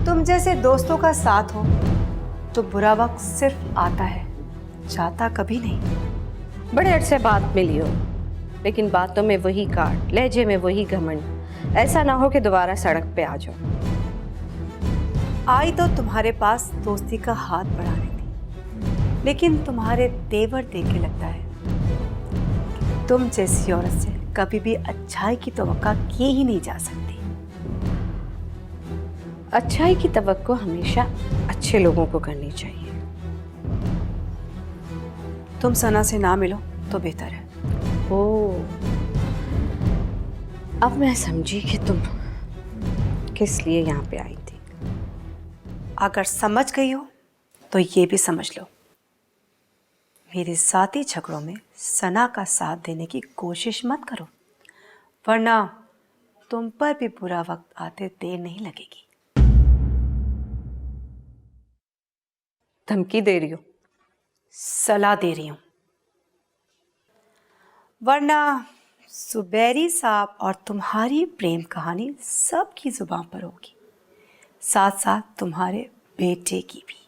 तुम जैसे दोस्तों का साथ हो तो बुरा वक्त सिर्फ आता है, जाता कभी नहीं। बड़े अरसे बाद मिली हो, लेकिन बातों में वही काट, लहजे में वही घमंड। ऐसा ना हो कि दोबारा सड़क पे आ जाओ। आई तो तुम्हारे पास दोस्ती का हाथ बढ़ाने थी, लेकिन तुम्हारे तेवर देख के लगता है कि तुम जैसी औरत से कभी भी अच्छाई की तवक्का की ही नहीं जा सकती। अच्छाई की तवक्को हमेशा अच्छे लोगों को करनी चाहिए। तुम सना से ना मिलो तो बेहतर है। ओह, अब मैं समझी कि तुम किस लिए यहाँ पे आई थी। अगर समझ गई हो तो ये भी समझ लो, मेरे साथी झगड़ों में सना का साथ देने की कोशिश मत करो, वरना तुम पर भी बुरा वक्त आते देर नहीं लगेगी। धमकी दे रही हो? सलाह दे रही हूं, वरना सुबेरी साहब और तुम्हारी प्रेम कहानी सबकी जुबान पर होगी, साथ साथ तुम्हारे बेटे की भी।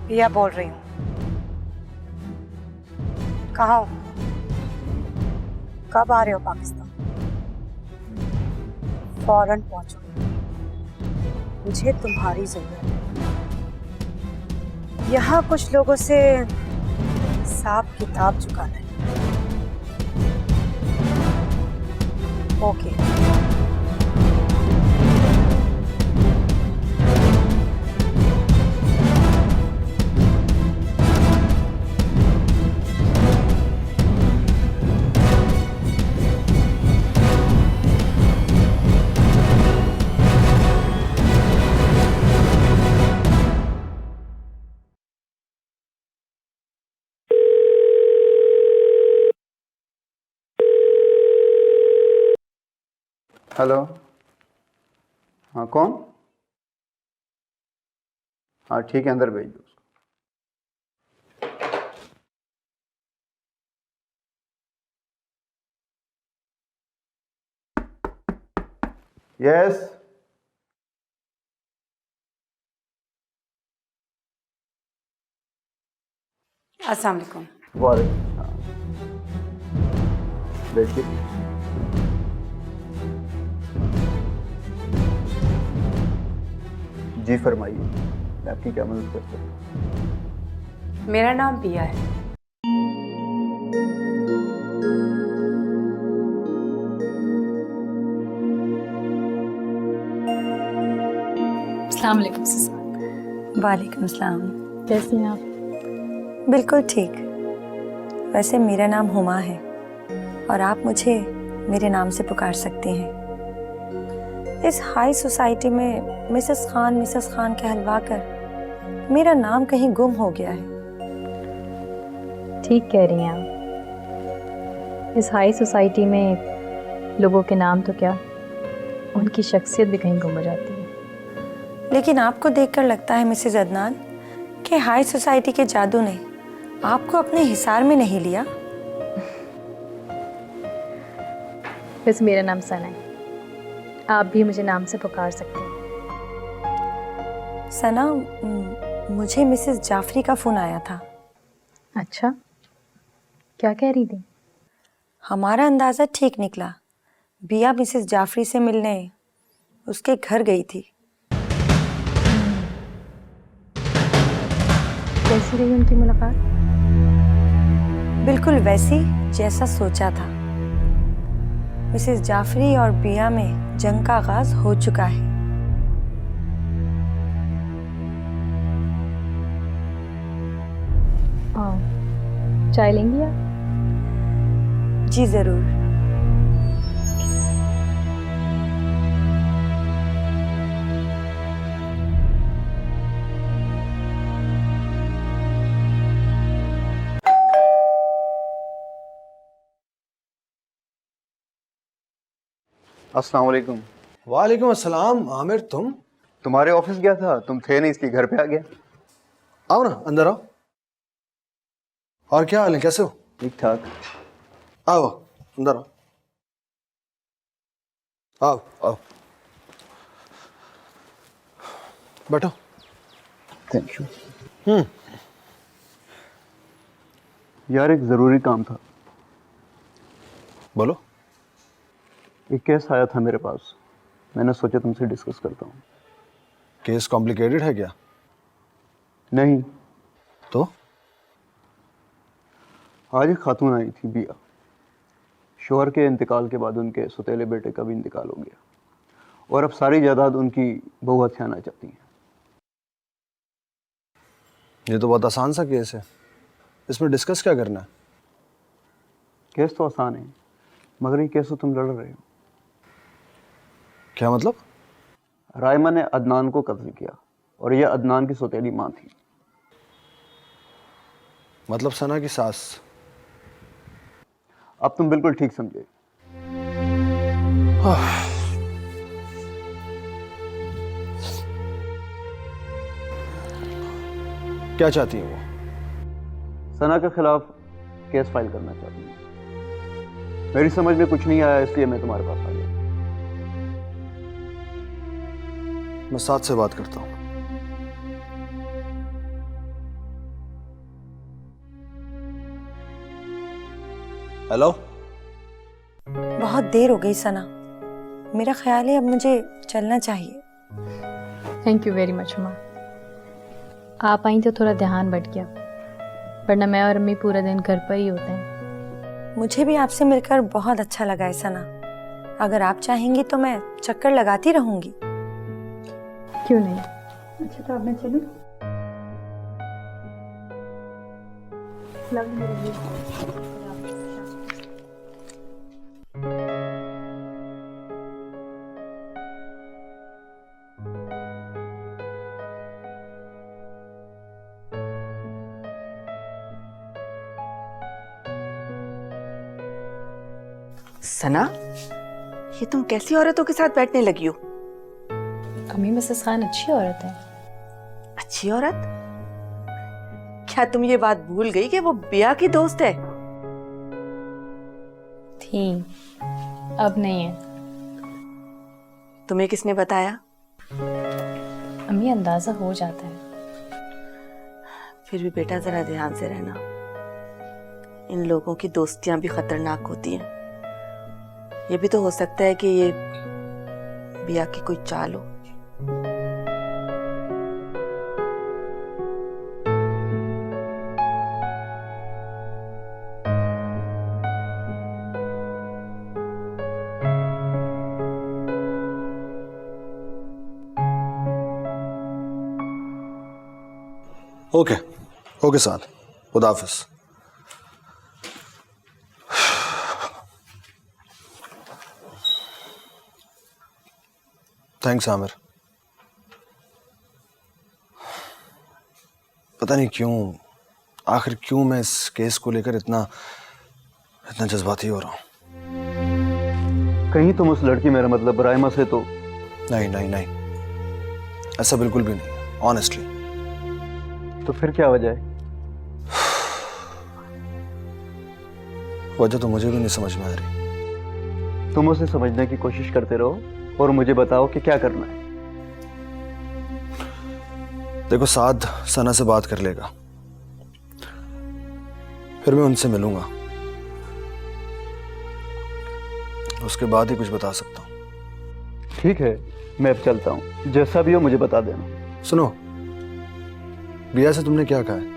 पिया बोल रही हूँ। कहाँ हो? कब आ रहे हो पाकिस्तान? फौरन पहुंचो, मुझे तुम्हारी जरूरत है। यहाँ कुछ लोगों से हिसाब किताब चुकाना है। ओके। हेलो, हाँ कौन? हाँ ठीक है, अंदर भेज दो उसको। यस। अस्सलाम वालेकुम। वालेकुम सलाम। बैठिए। जी फरमाइए, मैं आपकी क्या मदद कर सकता हूँ? मेरा नाम पिया है। अस्सलाम वालेकुम ससुर। वालेकुम अस्सलाम। कैसी हैं आप? बिल्कुल ठीक। वैसे मेरा नाम हुमा है और आप मुझे मेरे नाम से पुकार सकती हैं। इस हाई सोसाइटी में मिसेस खान कहलवा कर मेरा नाम कहीं गुम हो गया है। ठीक कह रही हैं आप। इस हाई सोसाइटी में लोगों के नाम तो क्या, उनकी शख्सियत भी कहीं गुम हो जाती है। लेकिन आपको देखकर लगता है मिसेस अदनान कि हाई सोसाइटी के जादू ने आपको अपने हिसार में नहीं लिया। वैसे मेरा नाम सना है, आप भी मुझे नाम से पुकार सकते हैं। सना, मुझे मिसेस जाफरी का फ़ोन आया था। अच्छा, क्या कह रही थी? हमारा अंदाज़ा ठीक निकला। बिया मिसेस जाफरी से मिलने उसके घर गई थी। कैसी रही उनकी मुलाकात? बिल्कुल वैसी जैसा सोचा था। मिसेस जाफरी और बिया में जंग का आगाज हो चुका है। चाय लेंगी आप? जी जरूर। अस्सलाम वालेकुम। वालेकुम अस्सलाम। आमिर, तुम? तुम्हारे ऑफिस गया था, तुम थे नहीं, इसलिए घर पे आ गया। आओ ना, अंदर आओ। और क्या हाल है, कैसे हो? ठीक ठाक। आओ अंदर आओ। आओ आओ, बैठो। Thank you. यार एक ज़रूरी काम था। बोलो। एक केस आया था मेरे पास, मैंने सोचा तुमसे डिस्कस करता हूँ। केस कॉम्प्लिकेटेड है क्या? नहीं, तो आज एक खातून आई थी बिया। शोहर के इंतकाल के बाद उनके सौतेले बेटे का भी इंतकाल हो गया और अब सारी जायदाद उनकी बहू हथियाना चाहती हैं। ये तो बहुत आसान सा केस है, इसमें डिस्कस क्या करना है? केस तो आसान है, मगर ये केस तो तुम लड़ रहे हो। क्या मतलब? रायमा ने अदनान को कत्ल किया और यह अदनान की सौतेली माँ थी। मतलब सना की सास? अब तुम बिल्कुल ठीक समझे। क्या चाहती है वो? सना के खिलाफ केस फाइल करना चाहती हूँ। मेरी समझ में कुछ नहीं आया, इसलिए मैं तुम्हारे पास आ गया। मैं साथ से बात करता हूँ। हेलो। बहुत देर हो गई सना, मेरा ख्याल है अब मुझे चलना चाहिए। थैंक यू वेरी मच माँ। आप आई तो थोड़ा ध्यान बट गया, वरना मैं और अम्मी पूरा दिन घर पर ही होते हैं। मुझे भी आपसे मिलकर बहुत अच्छा लगा है सना। अगर आप चाहेंगी तो मैं चक्कर लगाती रहूंगी। क्यों नहीं? अच्छा तो अब मैं चलूं? सना, ये तुम कैसी औरतों के साथ बैठने लगी हो? अम्मी मिसेस खान अच्छी औरत है। अच्छी औरत? क्या तुम ये बात भूल गई कि वो बिया की दोस्त है? थी, अब नहीं है। तुम्हें किसने बताया? अम्मी अंदाजा हो जाता है। फिर भी बेटा जरा ध्यान से रहना, इन लोगों की दोस्तियां भी खतरनाक होती हैं। ये भी तो हो सकता है कि ये बिया की कोई चाल हो। ओके ओके साथ, खुदा हाफिज। थैंक्स आमिर। पता नहीं क्यों, आखिर क्यों मैं इस केस को लेकर इतना जज्बाती हो रहा हूँ। कहीं तुम उस लड़की, मेरा मतलब रायमा से तो नहीं नहीं नहीं, ऐसा बिल्कुल भी नहीं, ऑनेस्टली। तो फिर क्या वजह है? वजह तो मुझे भी नहीं समझ में आ रही। तुम उसे समझने की कोशिश करते रहो और मुझे बताओ कि क्या करना है। देखो, साद सना से बात कर लेगा, फिर मैं उनसे मिलूंगा, उसके बाद ही कुछ बता सकता हूँ। ठीक है, मैं अब चलता हूँ। जैसा भी हो मुझे बता देना। सुनो, बिया से तुमने क्या कहा है?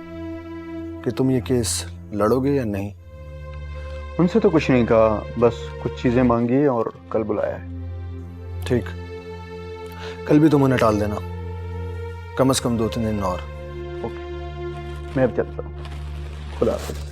कि तुम ये केस लड़ोगे या नहीं? उनसे तो कुछ नहीं कहा, बस कुछ चीज़ें मांगी और कल बुलाया है। ठीक, कल भी तुम उन्हें टाल देना, कम से कम 2-3 दिन और। ओके, मैं अब चलता हूँ। खुदा हाफिज़।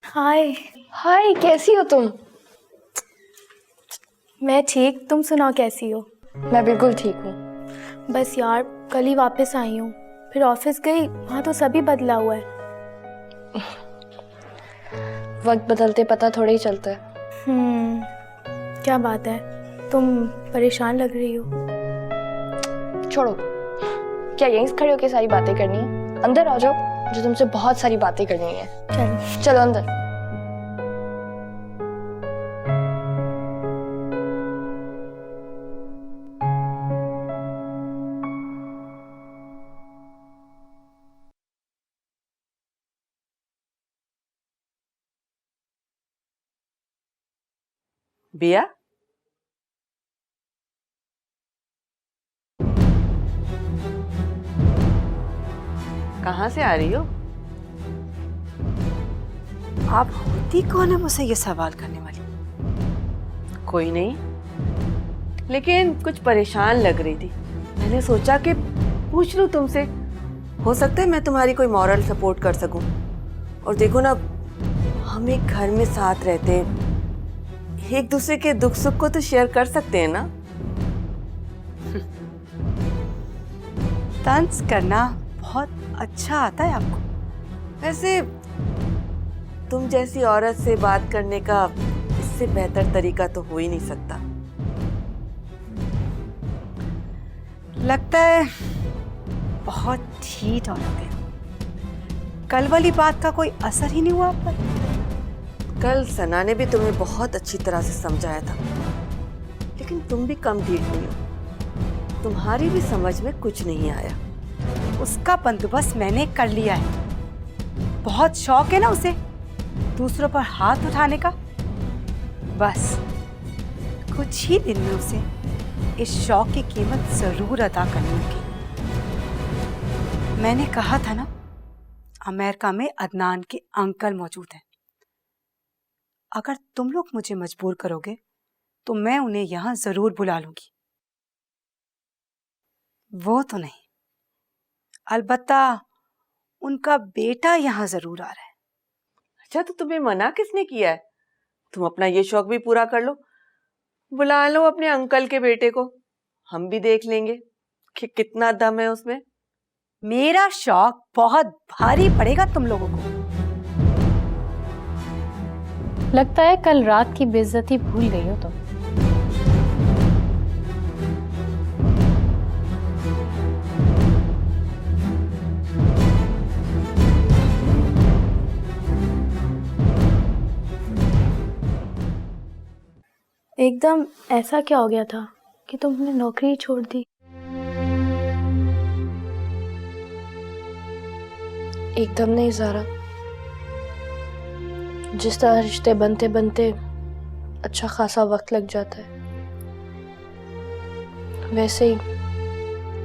हाय हाय, कैसी हो तुम? मैं ठीक, तुम सुनाओ कैसी हो? मैं बिल्कुल ठीक हूँ। बस यार, कल ही वापस आई हूँ, फिर ऑफिस गई, वहाँ तो सभी बदला हुआ है। वक्त बदलते पता थोड़ा ही चलता है। क्या बात है, तुम परेशान लग रही हो। छोड़ो, क्या यहीं खड़े होकर सारी बातें करनी है? अंदर आ जाओ, मुझे तुमसे बहुत सारी बातें करनी है। चलो चलो अंदर। बिया, कहाँ से आ रही हो? आप होती कौन है मुझसे ये सवाल करने वाली? कोई नहीं, लेकिन कुछ परेशान लग रही थी। मैंने सोचा कि पूछ लूं तुमसे, हो सकता है मैं तुम्हारी कोई मॉरल सपोर्ट कर सकूं। और देखो ना, हम एक घर में साथ रहते हैं, एक दूसरे के दुख सुख को तो शेयर कर सकते हैं ना। तंज करना बहुत अच्छा आता है आपको। वैसे तुम जैसी औरत से बात करने का इससे बेहतर तरीका तो हो ही नहीं सकता। लगता है बहुत ढीठ औरत है। कल वाली बात का कोई असर ही नहीं हुआ आप पर? कल सना ने भी तुम्हें बहुत अच्छी तरह से समझाया था, लेकिन तुम भी कम ढीठ नहीं हो। तुम्हारी भी समझ में कुछ नहीं आया। उसका बंदोबस्त मैंने कर लिया है। बहुत शौक है ना उसे दूसरों पर हाथ उठाने का। बस कुछ ही दिन में उसे इस शौक की कीमत जरूर अदा करनी होगी। मैंने कहा था ना, अमेरिका में अदनान के अंकल मौजूद हैं। अगर तुम लोग मुझे मजबूर करोगे तो मैं उन्हें यहां जरूर बुला लूंगी। वो तो नहीं, अलबत्ता उनका बेटा यहां जरूर आ रहा है। अच्छा, तो तुम्हें मना किसने किया है? तुम अपना ये शौक भी पूरा कर लो, बुला लो अपने अंकल के बेटे को। हम भी देख लेंगे कि कितना दम है उसमें। मेरा शौक बहुत भारी पड़ेगा तुम लोगों को। लगता है कल रात की बेइज्जती भूल गई हो तुम। एकदम ऐसा क्या हो गया था कि तुमने नौकरी ही छोड़ दी? एकदम नहीं ज़ारा, जिस तरह रिश्ते बनते बनते अच्छा खासा वक्त लग जाता है, वैसे ही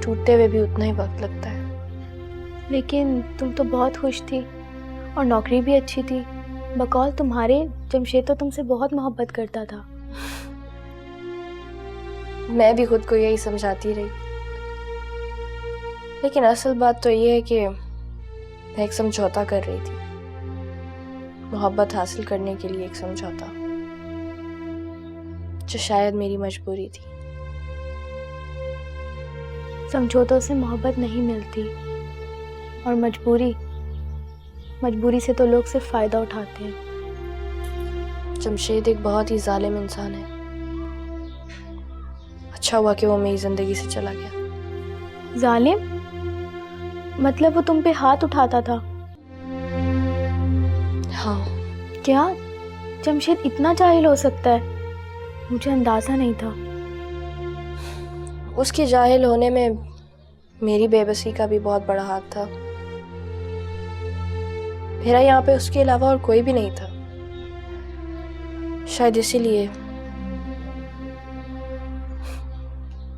टूटते हुए भी उतना ही वक्त लगता है। लेकिन तुम तो बहुत खुश थी और नौकरी भी अच्छी थी। बकौल तुम्हारे जमशेद तो तुमसे बहुत मोहब्बत करता था। मैं भी खुद को यही समझाती रही, लेकिन असल बात तो ये है कि मैं एक समझौता कर रही थी, मोहब्बत हासिल करने के लिए एक समझौता, जो शायद मेरी मजबूरी थी। समझौतों से मोहब्बत नहीं मिलती, और मजबूरी से तो लोग सिर्फ फायदा उठाते हैं। जमशेद एक बहुत ही जालिम इंसान है। अच्छा हुआ कि वो मेरी जिंदगी से चला गया। जालिम? मतलब वो तुम पे हाथ उठाता था? हाँ। क्या जमशेद इतना जाहिल हो सकता है? मुझे अंदाजा नहीं था। उसके जाहिल होने में मेरी बेबसी का भी बहुत बड़ा हाथ था। मेरा यहाँ पे उसके अलावा और कोई भी नहीं था। शायद इसीलिए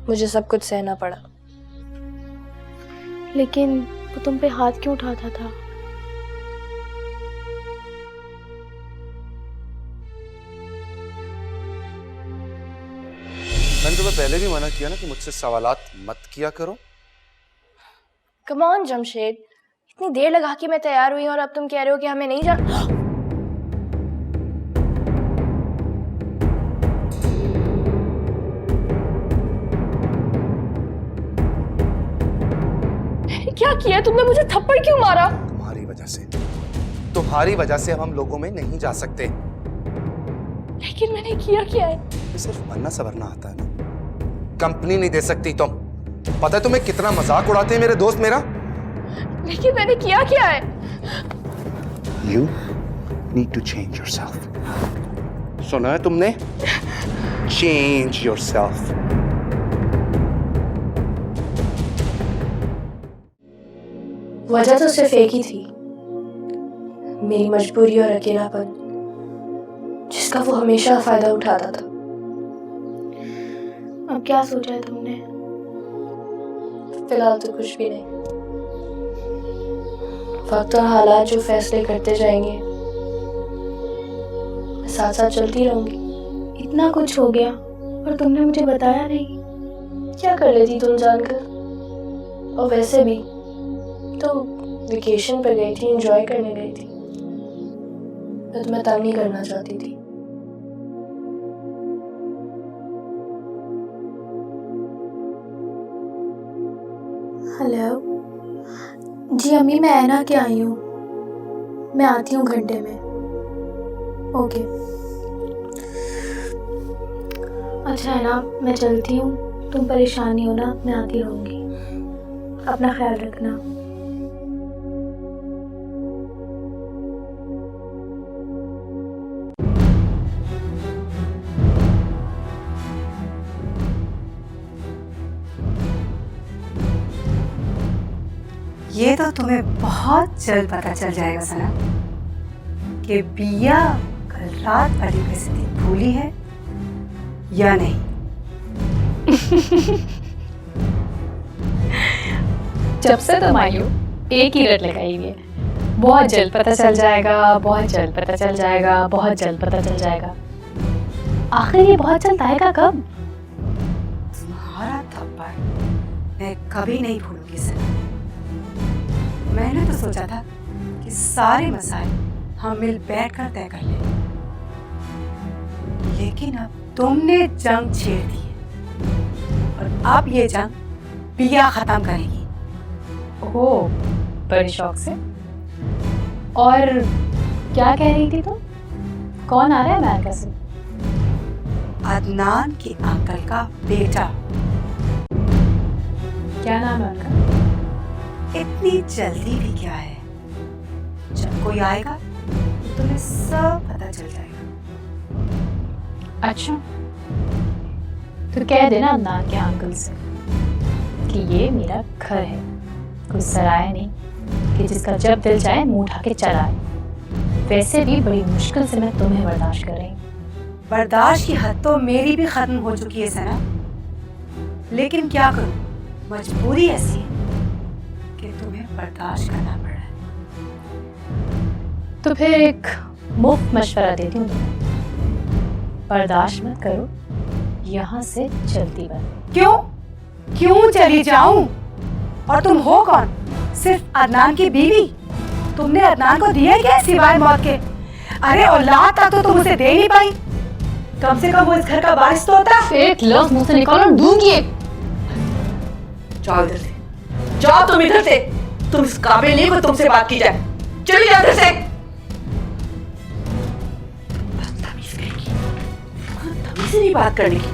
मुझे सब कुछ सहना पड़ा। लेकिन वो तुम पे हाथ क्यों उठाता था? मैंने तुम्हें पहले भी मना किया ना कि मुझसे सवालात मत किया करो। कम ऑन जमशेद, इतनी देर लगा के मैं तैयार हुई और अब तुम कह रहे हो कि हमें नहीं जा। क्या किया तुमने? मुझे थप्पड़ क्यों मारा? तुम्हारी वजह से अब हम लोगों में नहीं जा सकते। लेकिन मैंने किया क्या है? ये सिर्फ बनना सवरना आता है ना। कंपनी नहीं दे सकती तुम। पता है तुम्हें कितना मजाक उड़ाते हैं मेरे दोस्त मेरा। लेकिन मैंने किया क्या है? You need to change yourself. सुना है तुमने? Change yourself. वजह तो सिर्फ एक ही थी, मेरी मजबूरी और अकेलापन, जिसका वो हमेशा फायदा उठाता था। अब क्या सोचा है तुमने? फिलहाल तो कुछ भी नहीं। वक्त और हालात जो फैसले करते जाएंगे, मैं साथ साथ चलती रहूंगी। इतना कुछ हो गया और तुमने मुझे बताया नहीं। क्या कर लेती तुम जानकर? और वैसे भी तो वेकेशन पे गई थी, एंजॉय करने गई थी। मैं तुम्हें तंग नहीं करना चाहती थी। हेलो जी अम्मी, मैं ऐना के आई हूँ। मैं आती हूँ घंटे में। ओके। अच्छा है ना, मैं चलती हूँ। तुम परेशान नहीं होना, मैं आती रहूँगी। अपना ख्याल रखना। ये तो तुम्हें बहुत जल्द पता चल जाएगा सना कि बिया कल रात वाली बेइज्जती भूली है या नहीं। जब से तुम आई हो एक ही रट लगाई हुई है, बहुत जल्द पता चल जाएगा, बहुत जल्द पता चल जाएगा, बहुत जल्द पता चल जाएगा। आखिर ये बहुत जल्द आएगा कब? तुम्हारा थप्पड़ मैं कभी नहीं भूलूंगी सना। मैंने तो सोचा था कि सारे मसाइल हम मिल बैठकर तय कर लें, लेकिन अब तुमने जंग छेड़ दी है और अब ये जंग बिया खत्म करेगी। ओह, बड़े शौक से। और क्या कह रही थी तुम? कौन आ रहा है अमेरिका से? अदनान के अंकल का बेटा। क्या नाम है उनका? इतनी जल्दी भी क्या है, जब कोई आएगा तो तुम्हें सब पता चल जाएगा। अच्छा, तो कह देना अदनान के अंकल से कि ये मेरा घर है, कोई सराय नहीं कि जिसका जब दिल चाहे मुंह उठा के चला आए। वैसे भी बड़ी मुश्किल से मैं तुम्हें बर्दाश्त कर रही हूँ। बर्दाश्त की हद तो मेरी भी खत्म हो चुकी है सना, लेकिन क्या करूं, मजबूरी ऐसी है कि तुम्हें बर्दाश्त करना पड़ रहा है। तो फिर एक मुफ्त मशवरा देती हूँ तुम्हें, बर्दाश्त मत करो, यहाँ से चलती बनो। क्यों क्यों चली जाऊं? और तुम हो कौन? सिर्फ अदनान की बीवी? तुमने अदनान को दिया क्या सिवाय मौत के? अरे औलाद तक तो तुम उसे दे नहीं पाई। कम से कम वो इस घर का वारिस तो होता। एक लफ्ज मुंह से निकालो, दूंगी। जाओ इधर से, जाओ तुम इधर से। तुम इस काबिल नहीं को तुमसे बात की जाए। चली जाओ इधर से। बदतमीज कहेगी, तमीज से नहीं बात करने की।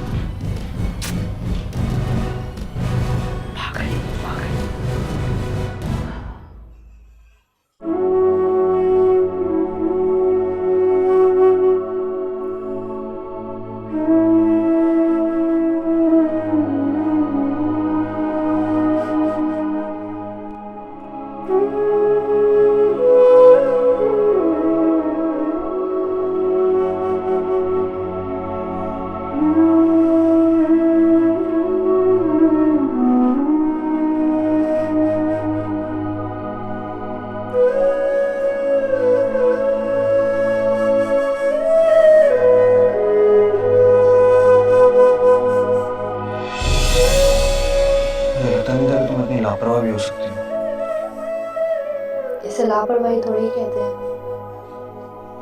लापरवाही थोड़ी कहते हैं।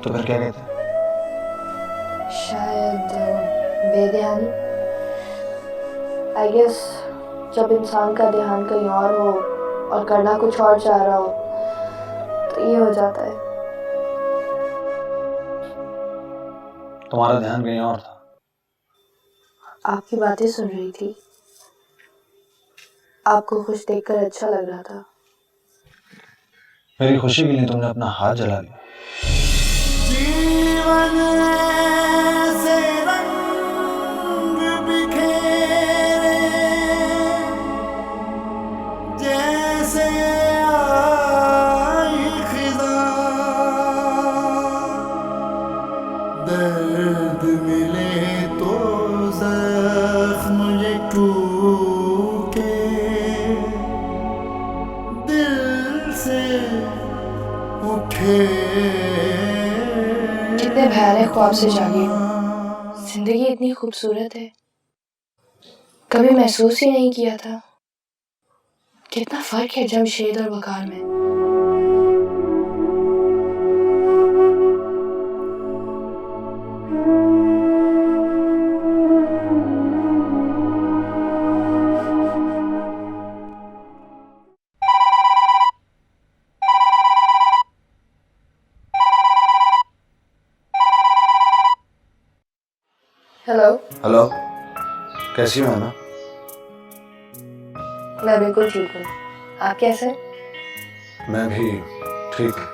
तो फिर क्या कहते हैं? शायद बेध्यानी। आई गेस जब इंसान का ध्यान कहीं और हो और करना कुछ और चाह रहा हो तो ये हो जाता है। तुम्हारा ध्यान कहीं और था। आपकी बातें सुन रही थी, आपको खुश देखकर अच्छा लग रहा था। मेरी खुशी के लिए तुमने अपना हाथ जला लिया। जीवन से रंग बिखेरे जैसे आई खिज़ां, दर्द मिले तो जख्म ये टूटे, दिल से उठे। कितने भयानक ख्वाब से जागी हूँ। जिंदगी इतनी खूबसूरत है, कभी महसूस ही नहीं किया था। कितना फर्क है जमशेद और वकार में। हेलो। हेलो, कैसी हो ना? मैं बिल्कुल ठीक हूँ, आप कैसे? मैं भी ठीक हूँ।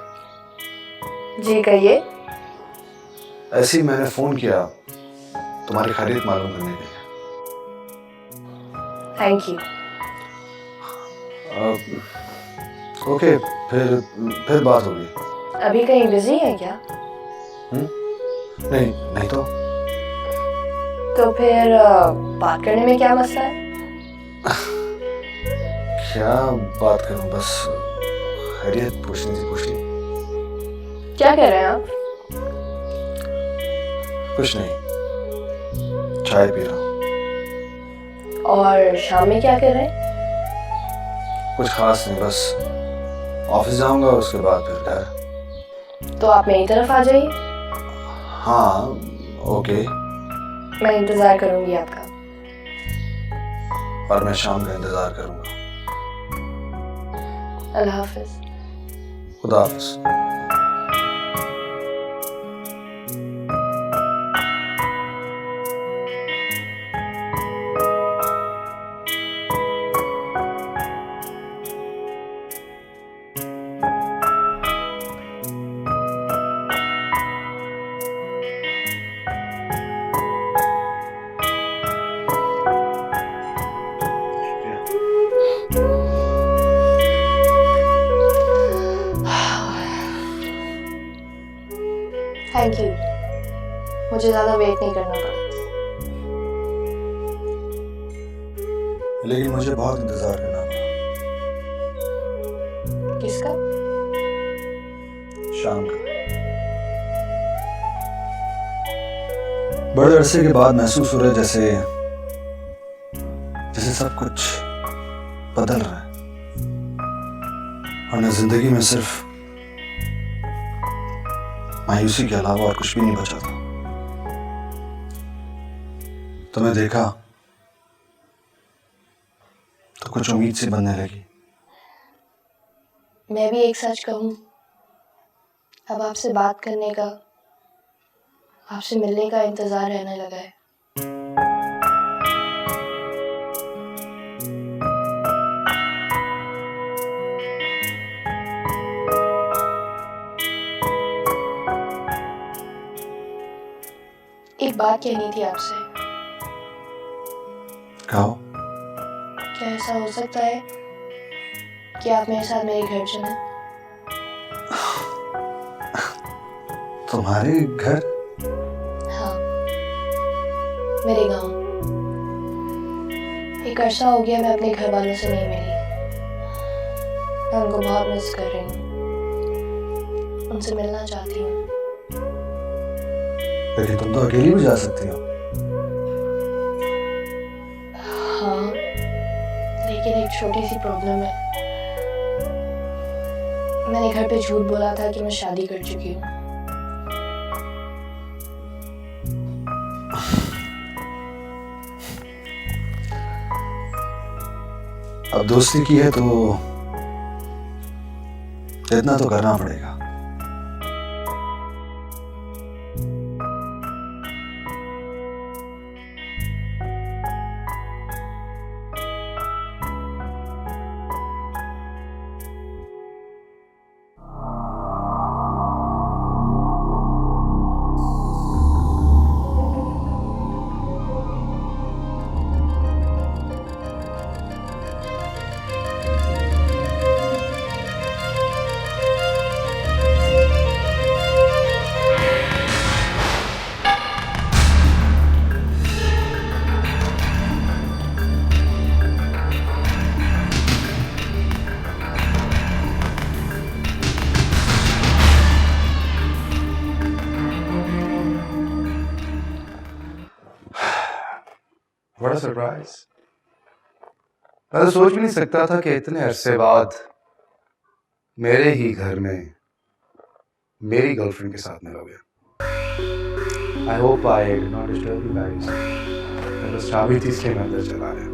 जी कहिए। ऐसे ही मैंने फोन किया तुम्हारी खैरियत मालूम करने के लिए। Thank you. ओके, फिर बात होगी। अभी कहीं बिजी है क्या? नहीं नहीं तो फिर बात करने में क्या मसला है? क्या बात करूं, बस खैरियत पूछनी थी, पूछ ली। क्या कह रहे हैं आप? कुछ नहीं, चाय पी रहा हूँ। और शाम में क्या कर रहे हैं? कुछ खास नहीं, बस ऑफिस जाऊंगा, उसके बाद फिर घर। तो आप मेरी तरफ आ जाइए। हाँ ओके, मैं इंतजार करूंगी आपका। और मैं शाम का इंतजार करूंगा। अल्लाह हाफिज। खुदा हाफिज। थैंक यू, मुझे ज्यादा वेट नहीं करना पड़ा। लेकिन मुझे बहुत इंतजार करना पड़ा। किसका? शाम का। बड़े अरसे के बाद महसूस हो रहा है जैसे सब कुछ बदल रहा है, वरना जिंदगी में सिर्फ मायूसी के अलावा और कुछ भी नहीं बचा था। तुम्हें देखा तो कुछ उम्मीद सी बनने लगी। मैं भी एक सच कहूँ, अब आपसे बात करने का, आपसे मिलने का इंतजार रहने लगा है। एक बात कहनी थी आपसे। कहो। क्या ऐसा हो सकता है कि आप मेरे साथ मेरे घर चलें? तुम्हारे घर? हाँ, मेरे गांव। एक अरसा हो गया मैं अपने घर वालों से नहीं मिली। मैं उनको बहुत मिस कर रही हूँ, उनसे मिलना चाहती हूँ। लेकिन तुम तो अकेली भी जा सकती हो। हाँ, लेकिन एक छोटी सी प्रॉब्लम है। मैंने घर पे झूठ बोला था कि मैं शादी कर चुकी हूँ। अब दोस्ती की है तो इतना तो करना पड़ेगा। बड़ा सरप्राइज। मैं तो सोच भी नहीं सकता था कि इतने अरसे बाद मेरे ही घर में मेरी गर्लफ्रेंड के साथ मिलोगे। I hope I did not disturb you guys. बस चाबी थी इसलिए मैं अंदर चला आया।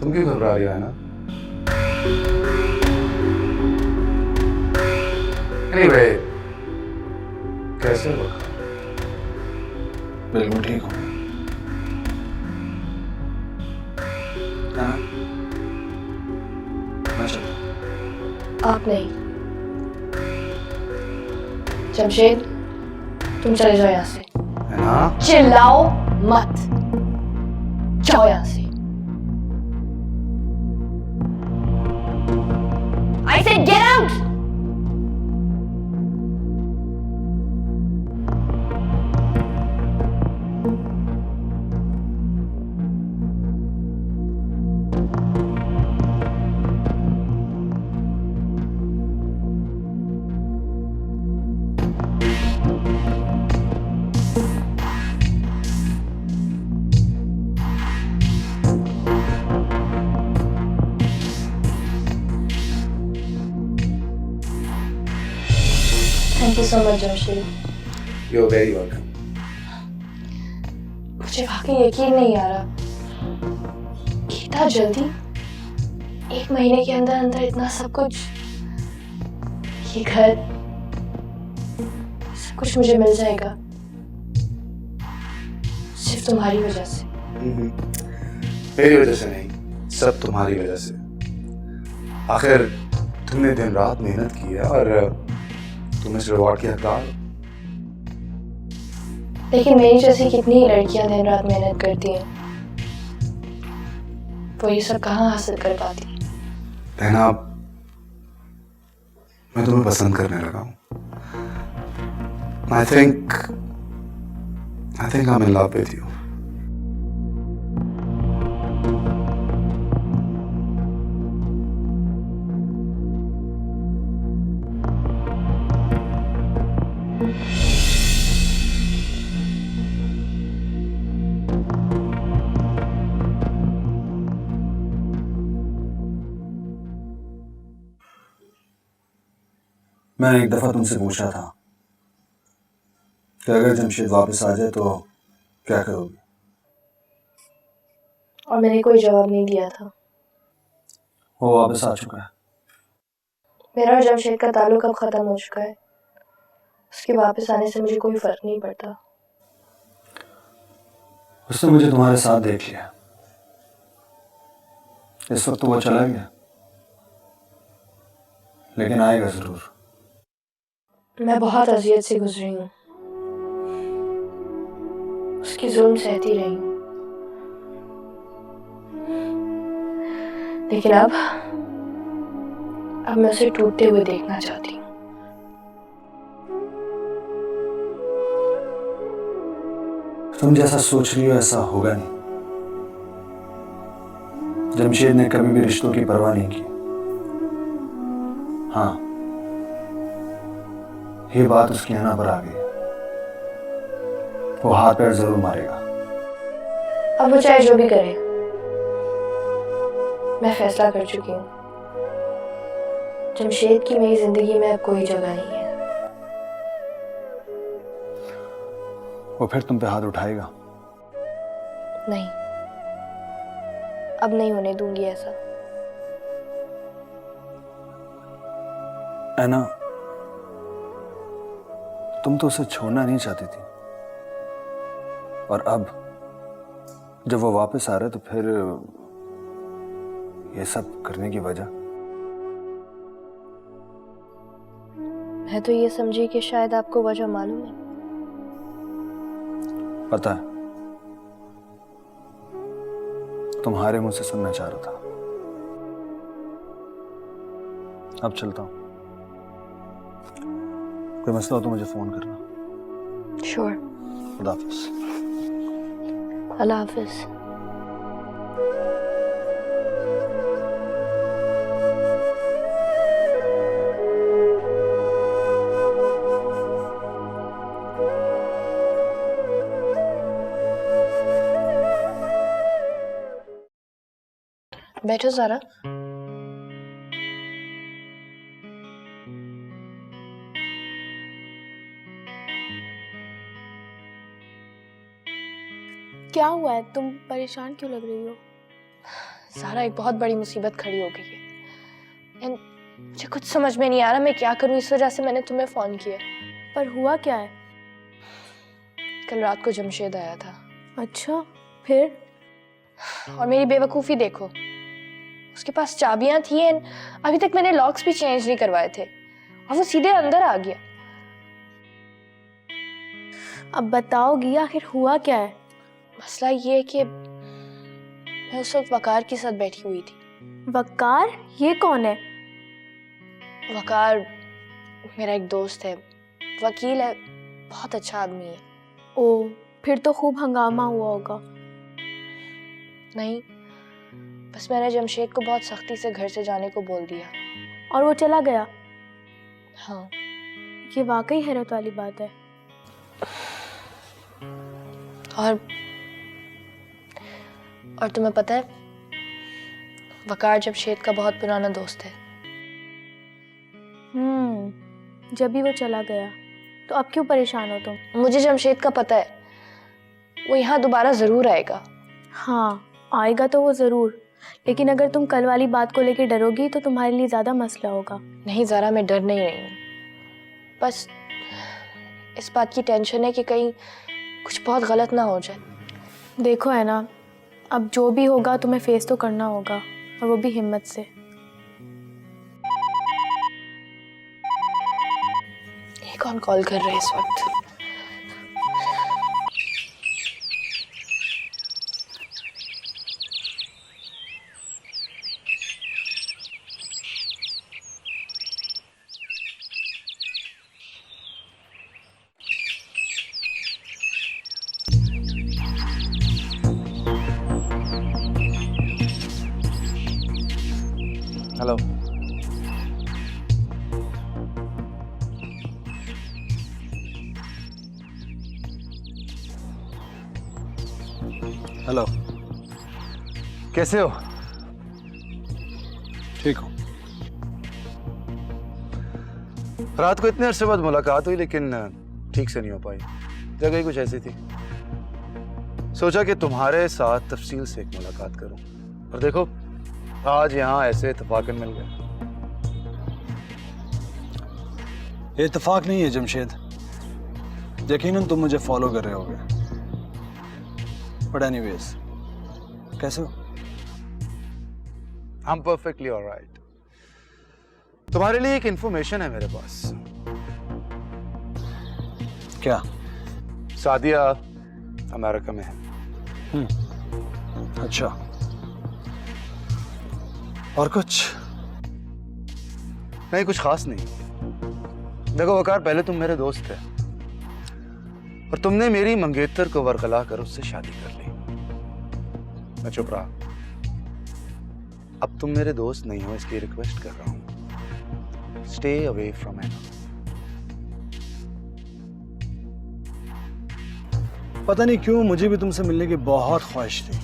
तुम क्यों घबरा रही हो ना? एनीवे, कैसे हो? बिल्कुल ठीक हूँ। हाँ, मैं चलता। आप नहीं, जमशेद तुम चले जाओ यहाँ से। है ना? चिल्लाओ मत, जाओ यहाँ से। I said get out! Thank you so much, Jamshed. You're very welcome. मुझे वाकई यकीन नहीं आ रहा कि इतना जल्दी 1 महीने के अंदर अंदर इतना सब कुछ, ये घर, सब कुछ मुझे मिल जाएगा सिर्फ तुम्हारी वजह से। मेरी वजह से नहीं, सब तुम्हारी वजह से। आखिर तुमने दिन रात मेहनत की है और तुम इस रिवॉर्ड की हकदार। लेकिन मेरी जैसी कितनी लड़कियां दिन रात मेहनत करती हैं, वो ये सब कहाँ हासिल कर पाती। रहना, मैं तुम्हें पसंद करने लगा हूँ। I think I'm in love with you. मैंने एक दफा तुमसे पूछा था कि अगर जमशेद वापस आ जाए तो क्या करोगी? और मैंने कोई जवाब नहीं दिया था। वो वापस आ चुका है। मेरा और जमशेद का ताल्लुक अब खत्म हो चुका है। उसके वापस आने से मुझे कोई फर्क नहीं पड़ता। उसने मुझे तुम्हारे साथ देख लिया। इस वक्त तो वो चला गया, लेकिन आएगा जरूर। मैं बहुत अजियत से गुजरी हूँ, उसकी जुल्म सहती रही हूँ, लेकिन अब मैं उसे टूटते हुए देखना चाहती हूँ। तुम जैसा सोच रही हो ऐसा होगा नहीं। जमशेद ने कभी भी रिश्तों की परवाह नहीं की। हाँ, ये बात उसकी आना पर आ गई। वो हाथ पैर जरूर मारेगा। अब वो चाहे जो भी करे, मैं फैसला कर चुकी हूँ, जमशेद की मेरी जिंदगी में अब कोई जगह नहीं है। वो फिर तुम पे हाथ उठाएगा? नहीं, अब नहीं होने दूंगी ऐसा। ऐना, तुम तो उसे छोड़ना नहीं चाहती थी, और अब जब वो वापस आ रहा है तो फिर ये सब करने की वजह? मैं तो ये समझी कि शायद आपको वजह मालूम है। पता है, तुम्हारे मुंह से सुनना चाह रहा था। अब चलता हूं, कोई मसला हो तो मुझे फोन करना। श्योर। खुदा हाफिज। अल्लाह हाफिज। बैठो ज़रा। क्या हुआ है? तुम परेशान क्यों लग रही हो? ज़ारा, एक बहुत बड़ी मुसीबत खड़ी हो गई है एंड मुझे कुछ समझ में नहीं आ रहा मैं क्या करूं। इस वजह से मैंने तुम्हें फ़ोन किया। पर हुआ क्या है? कल रात को जमशेद आया था। अच्छा, फिर? और मेरी बेवकूफ़ी देखो, उसके पास चाबियां थी एंड अभी तक मैंने लॉक्स भी चेंज नहीं करवाए थे और वो सीधे अंदर आ गया। अब बताओगी आखिर हुआ क्या है? मसला ये है कि मैं उस वक्त वकार के साथ बैठी हुई थी। वकार? ये कौन है? वकार मेरा एक दोस्त है, वकील है, बहुत अच्छा आदमी है। ओ, फिर तो खूब हंगामा हुआ होगा। नहीं, बस मैंने जमशेद को बहुत सख्ती से घर से जाने को बोल दिया। और वो चला गया? हाँ। ये वाकई हैरत वाली बात है। और तुम्हें पता है, वकार जमशेद का बहुत पुराना दोस्त है। जब भी वो चला गया तो अब क्यों परेशान हो तुम? मुझे जमशेद का पता है, वो यहाँ दोबारा जरूर आएगा। हाँ, आएगा तो वो जरूर, लेकिन अगर तुम कल वाली बात को लेकर डरोगी तो तुम्हारे लिए ज्यादा मसला होगा। नहीं ज़ारा, मैं डर नहीं रही हूँ, बस इस बात की टेंशन है कि कहीं कुछ बहुत गलत ना हो जाए। देखो है ना, अब जो भी होगा तुम्हें फेस तो करना होगा, और वो भी हिम्मत से। ये कौन कॉल कर रहे हैं इस वक्त? हेलो। हेलो, कैसे हो? ठीक हो? रात को इतने अरसे बाद मुलाकात हुई, लेकिन ठीक से नहीं हो पाई। जगह ही कुछ ऐसी थी, सोचा कि तुम्हारे साथ तफसील से एक मुलाकात करूं, और देखो आज यहाँ ऐसे इत्तेफाकन मिल गया। ये इत्तेफाक नहीं है जमशेद, यकीनन तुम मुझे फॉलो कर रहे होगे। बट एनीवेज, कैसे हो? I'm perfectly alright. तुम्हारे लिए एक इंफॉर्मेशन है मेरे पास। क्या? सादिया अमेरिका में है। अच्छा, और कुछ? नहीं, कुछ खास नहीं। देखो वकार, पहले तुम मेरे दोस्त थे और तुमने मेरी मंगेतर को वरगला कर उससे शादी कर ली। मैं चुप रहा। अब तुम मेरे दोस्त नहीं हो, इसकी रिक्वेस्ट कर रहा हूं, स्टे अवे फ्रॉम एना। पता नहीं क्यों मुझे भी तुमसे मिलने की बहुत ख्वाहिश थी,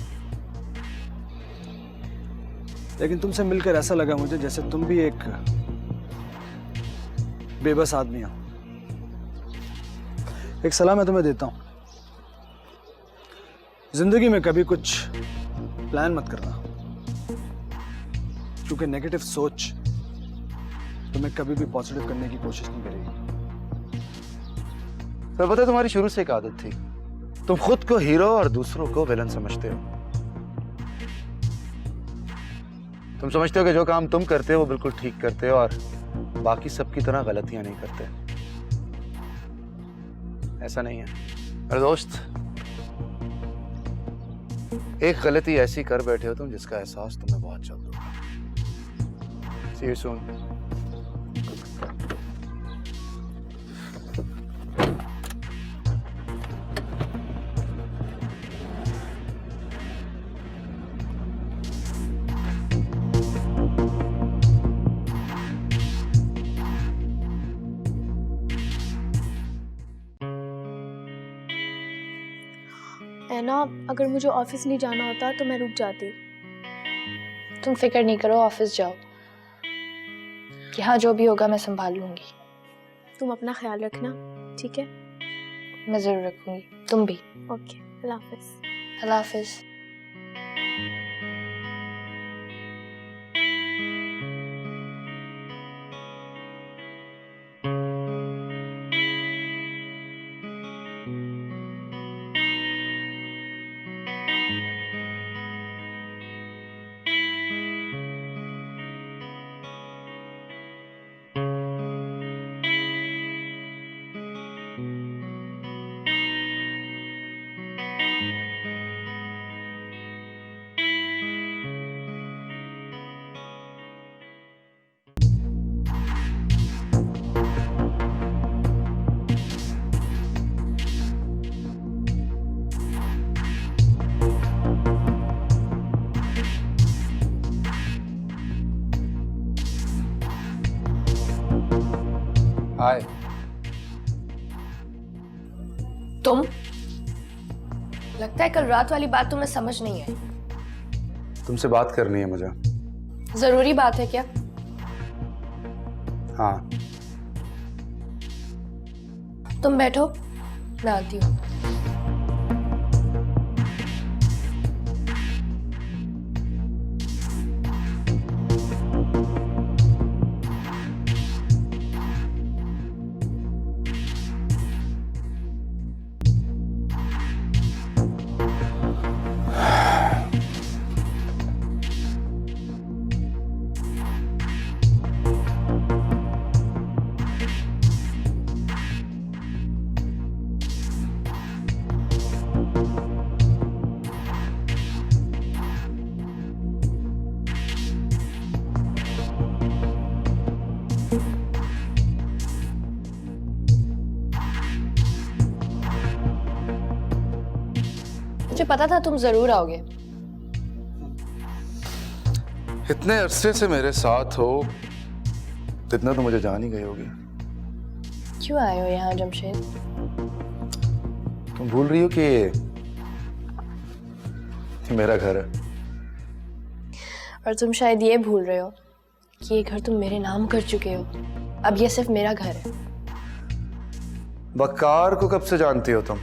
लेकिन तुमसे मिलकर ऐसा लगा मुझे जैसे तुम भी एक बेबस आदमी हो। एक सलाह मैं तुम्हें देता हूं, जिंदगी में कभी कुछ प्लान मत करना, क्योंकि नेगेटिव सोच तुम्हें कभी भी पॉजिटिव करने की कोशिश नहीं करेगी। तो पता है तुम्हारी शुरू से एक आदत थी, तुम खुद को हीरो और दूसरों को विलन समझते हो। तुम समझते हो कि जो काम तुम करते हो वो बिल्कुल ठीक करते हो और बाकी सबकी तरह गलतियां नहीं करते। ऐसा नहीं है अरे दोस्त, एक गलती ऐसी कर बैठे हो तुम जिसका एहसास तुम्हें बहुत जल्द होगा। See you soon. ऐना, अगर मुझे ऑफिस नहीं जाना होता तो मैं रुक जाती। तुम फिक्र नहीं करो, ऑफिस जाओ, यहाँ जो भी होगा मैं संभाल लूंगी। तुम अपना ख्याल रखना, ठीक है? मैं जरूर रखूंगी, तुम भी। ओके, अल्लाह हाफिज। अल्लाह हाफिज। हाय। तुम, लगता है कल रात वाली बात तुम्हें समझ नहीं आई। तुमसे बात करनी है मुझे। जरूरी बात है क्या? हाँ। तुम बैठो, मैं आती हूँ। मुझे पता था तुम जरूर आओगे। इतने अरसे से मेरे साथ हो, इतना तो मुझे जान ही गई होगी। क्यों आए हो यहाँ जमशेद? तुम भूल रही हो कि ये मेरा घर है। और तुम शायद ये भूल रहे हो कि ये घर तुम मेरे नाम कर चुके हो। अब ये सिर्फ मेरा घर है। बक्कार को कब से जानती हो तुम?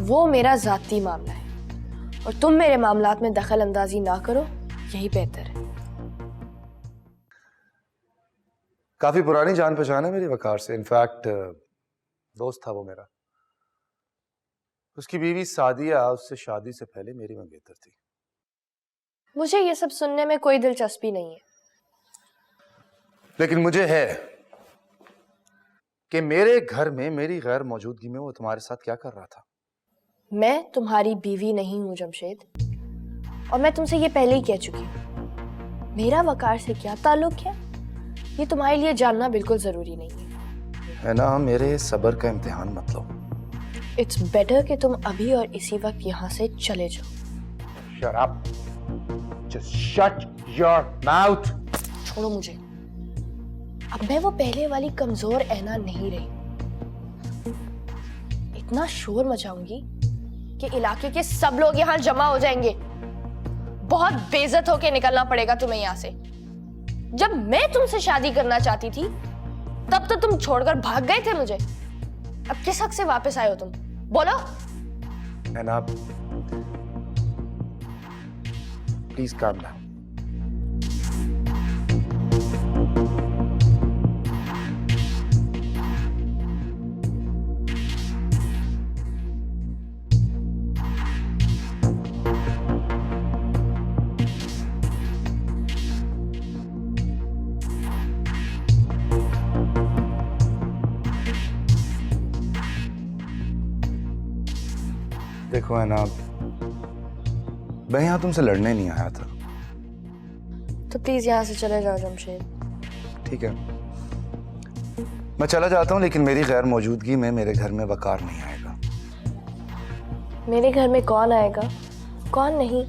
वो मेरा जाती मामला है और तुम मेरे मामलात में दखल अंदाजी ना करो, यही बेहतर है। काफी पुरानी जान पहचान है मेरी वकार से। इनफैक्ट दोस्त था वो मेरा। उसकी बीवी सादिया उससे शादी से पहले मेरी मंगेतर थी। मुझे ये सब सुनने में कोई दिलचस्पी नहीं है, लेकिन मुझे है कि मेरे घर में मेरी गैर मौजूदगी में वो तुम्हारे साथ क्या कर रहा था। मैं तुम्हारी बीवी नहीं हूं जमशेद, और मैं तुमसे ये पहले ही कह चुकी हूं। मेरा वकार से क्या ताल्लुक है ये तुम्हारे लिए जानना बिल्कुल जरूरी नहीं है ना। मेरे सब्र का इम्तिहान मत लो। इट्स बेटर कि तुम अभी और इसी वक्त यहाँ से चले जाओ। Shut up. Just shut your mouth. छोड़ो मुझे। अब मैं वो पहले वाली कमजोर ऐना नहीं रही। इतना शोर मचाऊंगी कि इलाके के सब लोग यहाँ जमा हो जाएंगे। बहुत बेइज्जत होके निकलना पड़ेगा तुम्हें यहाँ से। जब मैं तुमसे शादी करना चाहती थी तब तो तुम छोड़कर भाग गए थे मुझे। अब किस हक से वापस आए हो तुम? बोलो। नैना, प्लीज काम डाउन। देखो है ना, मैं यहां तुमसे लड़ने नहीं आया था। तो प्लीज यहाँ से चले जाओ जमशेद। ठीक है, मैं चला जाता हूँ, लेकिन मेरी गैर मौजूदगी में मेरे घर में वकार नहीं आएगा। मेरे घर में कौन आएगा कौन नहीं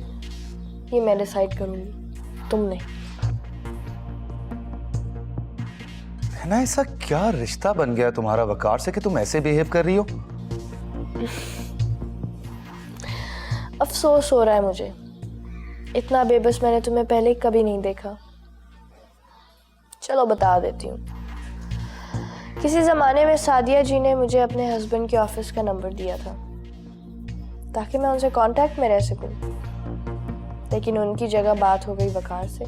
ये मैं डिसाइड करूंगी, तुम नहीं। है ना, ऐसा क्या रिश्ता बन गया तुम्हारा वकार से कि तुम ऐसे बिहेव कर रही हो? अफसोस हो रहा है मुझे, इतना बेबस मैंने तुम्हें पहले कभी नहीं देखा। चलो बता देती हूँ। किसी जमाने में सादिया जी ने मुझे अपने हस्बैंड के ऑफिस का नंबर दिया था ताकि मैं उनसे कांटेक्ट में रह सकूं, लेकिन उनकी जगह बात हो गई वकार से,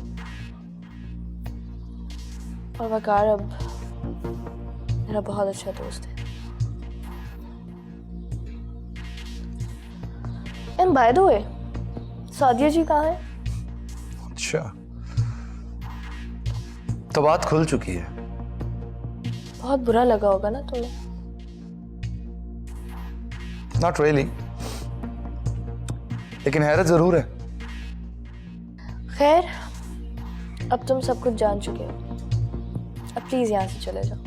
और वकार अब मेरा बहुत अच्छा दोस्त है। And by the way, Sadia ji कहाँ है? अच्छा, तो बात खुल चुकी है। बहुत बुरा लगा होगा ना तुम्हें? नॉट रियली, लेकिन हैरत जरूर है। खैर, अब तुम सब कुछ जान चुके हो, अब प्लीज यहाँ से चले जाओ।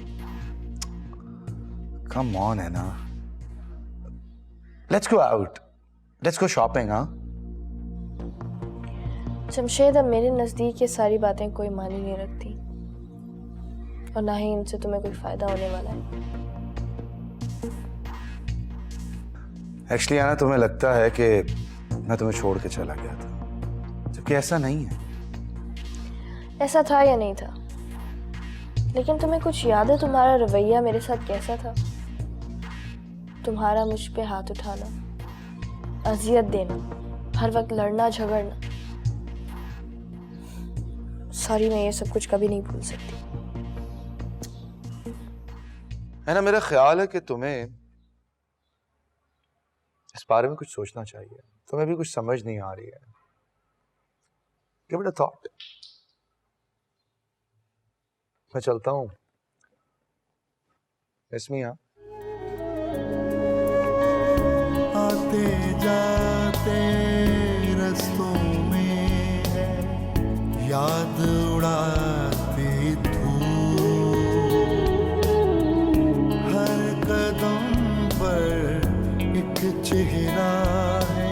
कम ऑन है ना, let's go out, let's go shopping. हाँ जमशेद, अब मेरे नजदीक ये सारी बातें कोई मानी नहीं रखती, और ना ही इनसे तुम्हें कोई फायदा होने वाला है। एक्चुअली आना, तुम्हें लगता है कि मैं तुम्हें छोड़ के चला गया था, जबकि ऐसा नहीं है। ऐसा था या नहीं था, लेकिन तुम्हें कुछ याद है तुम्हारा रवैया मेरे साथ कैसा था? तुम्हारा मुझ पे हाथ उठाना, अजियत देना, हर वक्त लड़ना झगड़ना। सॉरी, मैं ये सब कुछ कभी नहीं भूल सकती। है ना, मेरा ख्याल है कि तुम्हें इस बारे में कुछ सोचना चाहिए। तुम्हें भी कुछ समझ नहीं आ रही है। Give it a thought. मैं चलता हूं। इसमें आते जाते रस्तों में याद उड़ाती धूप, हर कदम पर एक चेहरा है,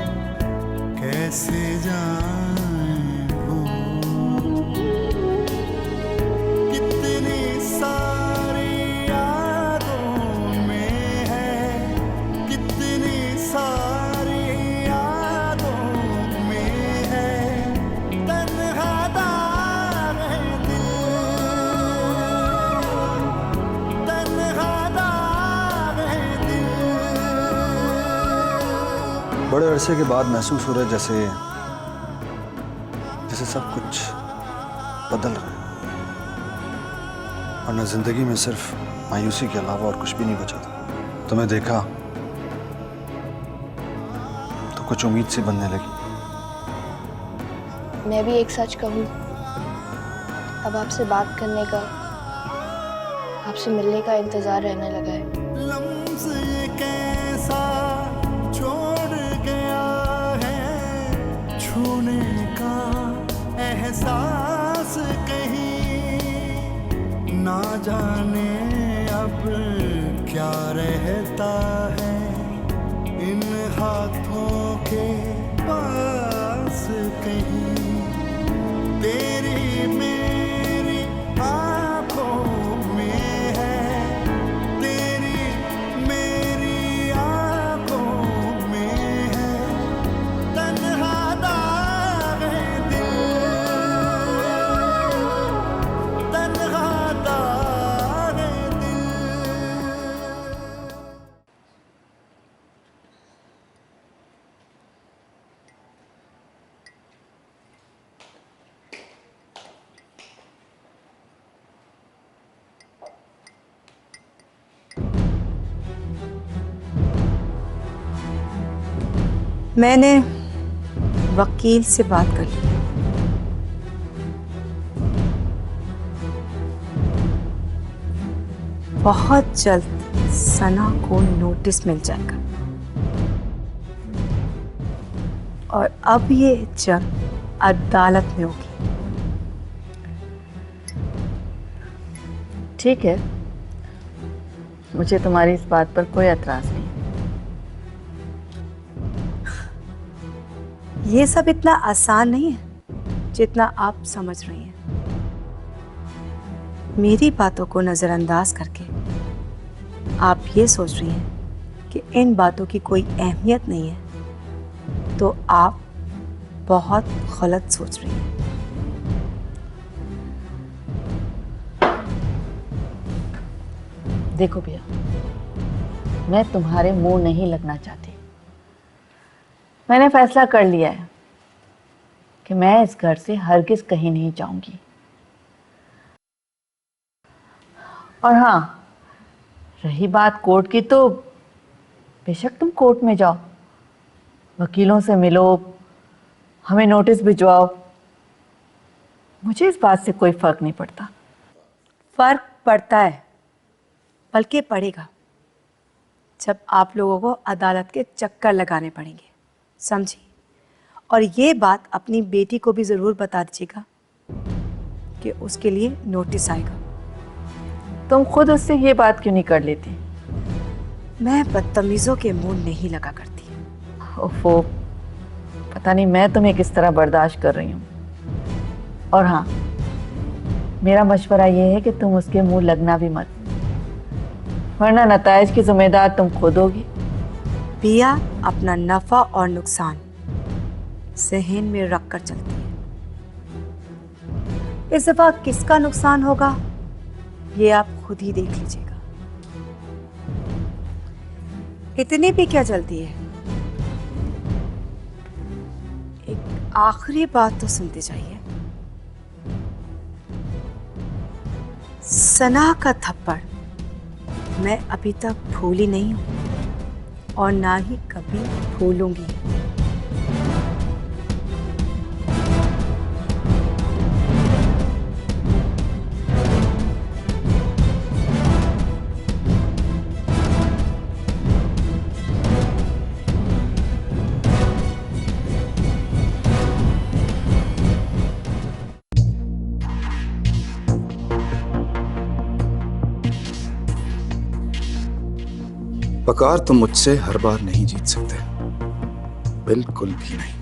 कैसे जाएं भूल। कितनी सारी यादों में है, कितनी सारी यादों में है, तन्हा दाग है दिल, तन्हा दाग है दिल। बड़े अरसे के बाद महसूस हो रहा है जैसे सब कुछ बदल रहा है, वरना जिंदगी में सिर्फ मायूसी के अलावा और कुछ भी नहीं बचा था। तुम्हें देखा तो कुछ उम्मीद सी बनने लगी। मैं भी एक सच कहूँ, अब आपसे बात करने का, आपसे मिलने का इंतजार रहने लगा है। लम्स ये कैसा छोड़ गया है, छूने का एहसास कहीं, ना जाने अब क्या रहता है इन हाथों के पास कहीं। तेरी मेरी आंखों में है, तेरी मेरी आंखों में है, तन्हा दाग है मैंने वकील से बात कर ली। बहुत जल्द सना को नोटिस मिल जाएगा और अब ये जंग अदालत में होगी। ठीक है, मुझे तुम्हारी इस बात पर कोई एतराज नहीं। ये सब इतना आसान नहीं है जितना आप समझ रही हैं। मेरी बातों को नजरअंदाज करके आप ये सोच रही हैं कि इन बातों की कोई अहमियत नहीं है, तो आप बहुत गलत सोच रही हैं। देखो भैया, मैं तुम्हारे मुंह नहीं लगना चाहती। मैंने फैसला कर लिया है कि मैं इस घर से हरगिज कहीं नहीं जाऊंगी। और हाँ, रही बात कोर्ट की, तो बेशक तुम कोर्ट में जाओ, वकीलों से मिलो, हमें नोटिस भिजवाओ, मुझे इस बात से कोई फर्क नहीं पड़ता। फर्क पड़ता है, बल्कि पड़ेगा, जब आप लोगों को अदालत के चक्कर लगाने पड़ेंगे, समझी? और ये बात अपनी बेटी को भी ज़रूर बता दीजिएगा कि उसके लिए नोटिस आएगा। तुम खुद उससे ये बात क्यों नहीं कर लेती? मैं बदतमीज़ों के मुंह नहीं लगा करती। ओफो, पता नहीं मैं तुम्हें किस तरह बर्दाश्त कर रही हूँ। और हाँ, मेरा मशवरा ये है कि तुम उसके मुंह लगना भी मत, वरना नतायज की जिम्मेदार तुम खुद होगी। पिया अपना नफा और नुकसान जहन में रख कर चलती है। इस दफा किसका नुकसान होगा ये आप खुद ही देख लीजिएगा। इतनी भी क्या जल्दी है? एक आखिरी बात तो सुनते जाइए। सना का थप्पड़ मैं अभी तक भूली नहीं हूं और ना ही कभी भूलूंगी। वकार, तुम मुझसे हर बार नहीं जीत सकते, बिल्कुल भी नहीं।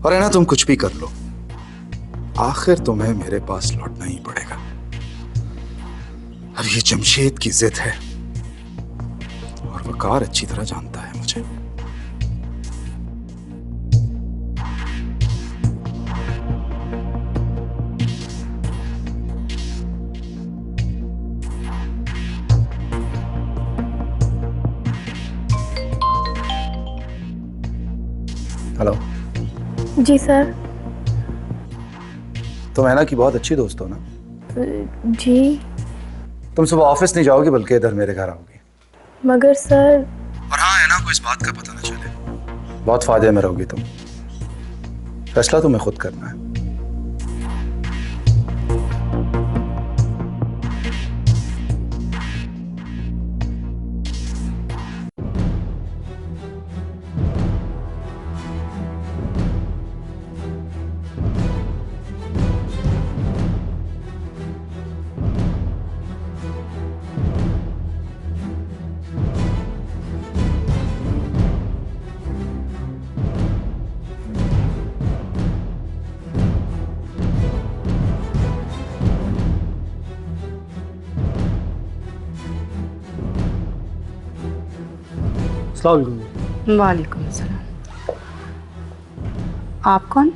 और है ना, तुम कुछ भी कर लो, आखिर तुम्हें मेरे पास लौटना ही पड़ेगा। अब ये जमशेद की जिद है और वकार अच्छी तरह जानता है मुझे। हेलो जी सर। तुम हैना की बहुत अच्छी दोस्त हो ना? जी। तुम सुबह ऑफिस नहीं जाओगी बल्कि इधर मेरे घर आओगी। मगर सर। और हाँ, हैना को इस बात का पता ना चले। बहुत फायदे में रहोगी तुम, फैसला तुम्हें खुद करना है। अस्सलाम वालेकुम। वालेकुम सलाम। आप कौन?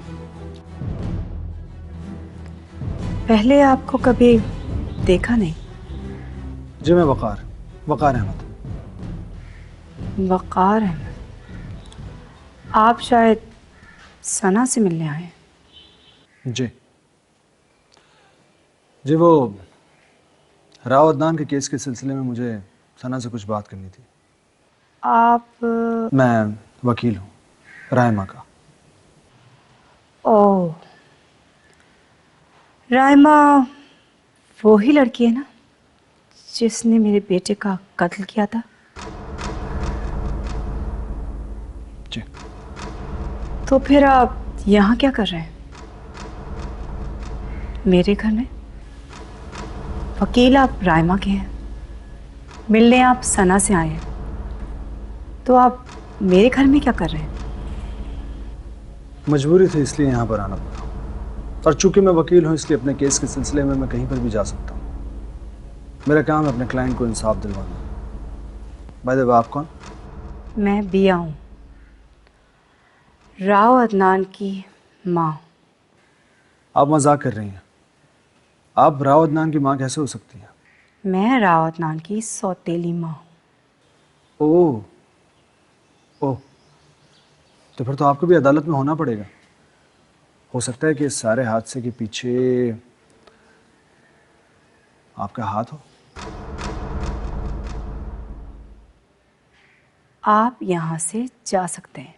पहले आपको कभी देखा नहीं। जी मैं वकार अहमद। वकार अहमद, आप शायद सना से मिलने आए हैं। जी जी, वो राव अदनान के केस के सिलसिले में मुझे सना से कुछ बात करनी थी। आप मैं वकील हूँ रायमा का। ओह, रायमा वो ही लड़की है ना जिसने मेरे बेटे का कत्ल किया था? जी। तो फिर आप यहाँ क्या कर रहे हैं मेरे घर में? वकील आप रायमा के हैं, मिलने आप सना से आए हैं, तो आप मेरे घर में क्या कर रहे हैं? मजबूरी थी इसलिए यहाँ पर आना पड़ा, और चूंकि मैं वकील हूँ इसलिए अपने केस के सिलसिले में मैं कहीं पर भी जा सकता हूँ। मेरा काम है अपने क्लाइंट को इंसाफ दिलवाना। बाय द वे, आप कौन? मैं बिया हूँ, राव अदनान की माँ। आप मजाक कर रही हैं। आप राव अदनान की माँ कैसे हो सकती हैं? मैं राव अदनान की सौतेली माँ हूँ। ओह ओह, तो फिर तो आपको भी अदालत में होना पड़ेगा। हो सकता है कि इस सारे हादसे के पीछे आपका हाथ हो। आप यहाँ से जा सकते हैं।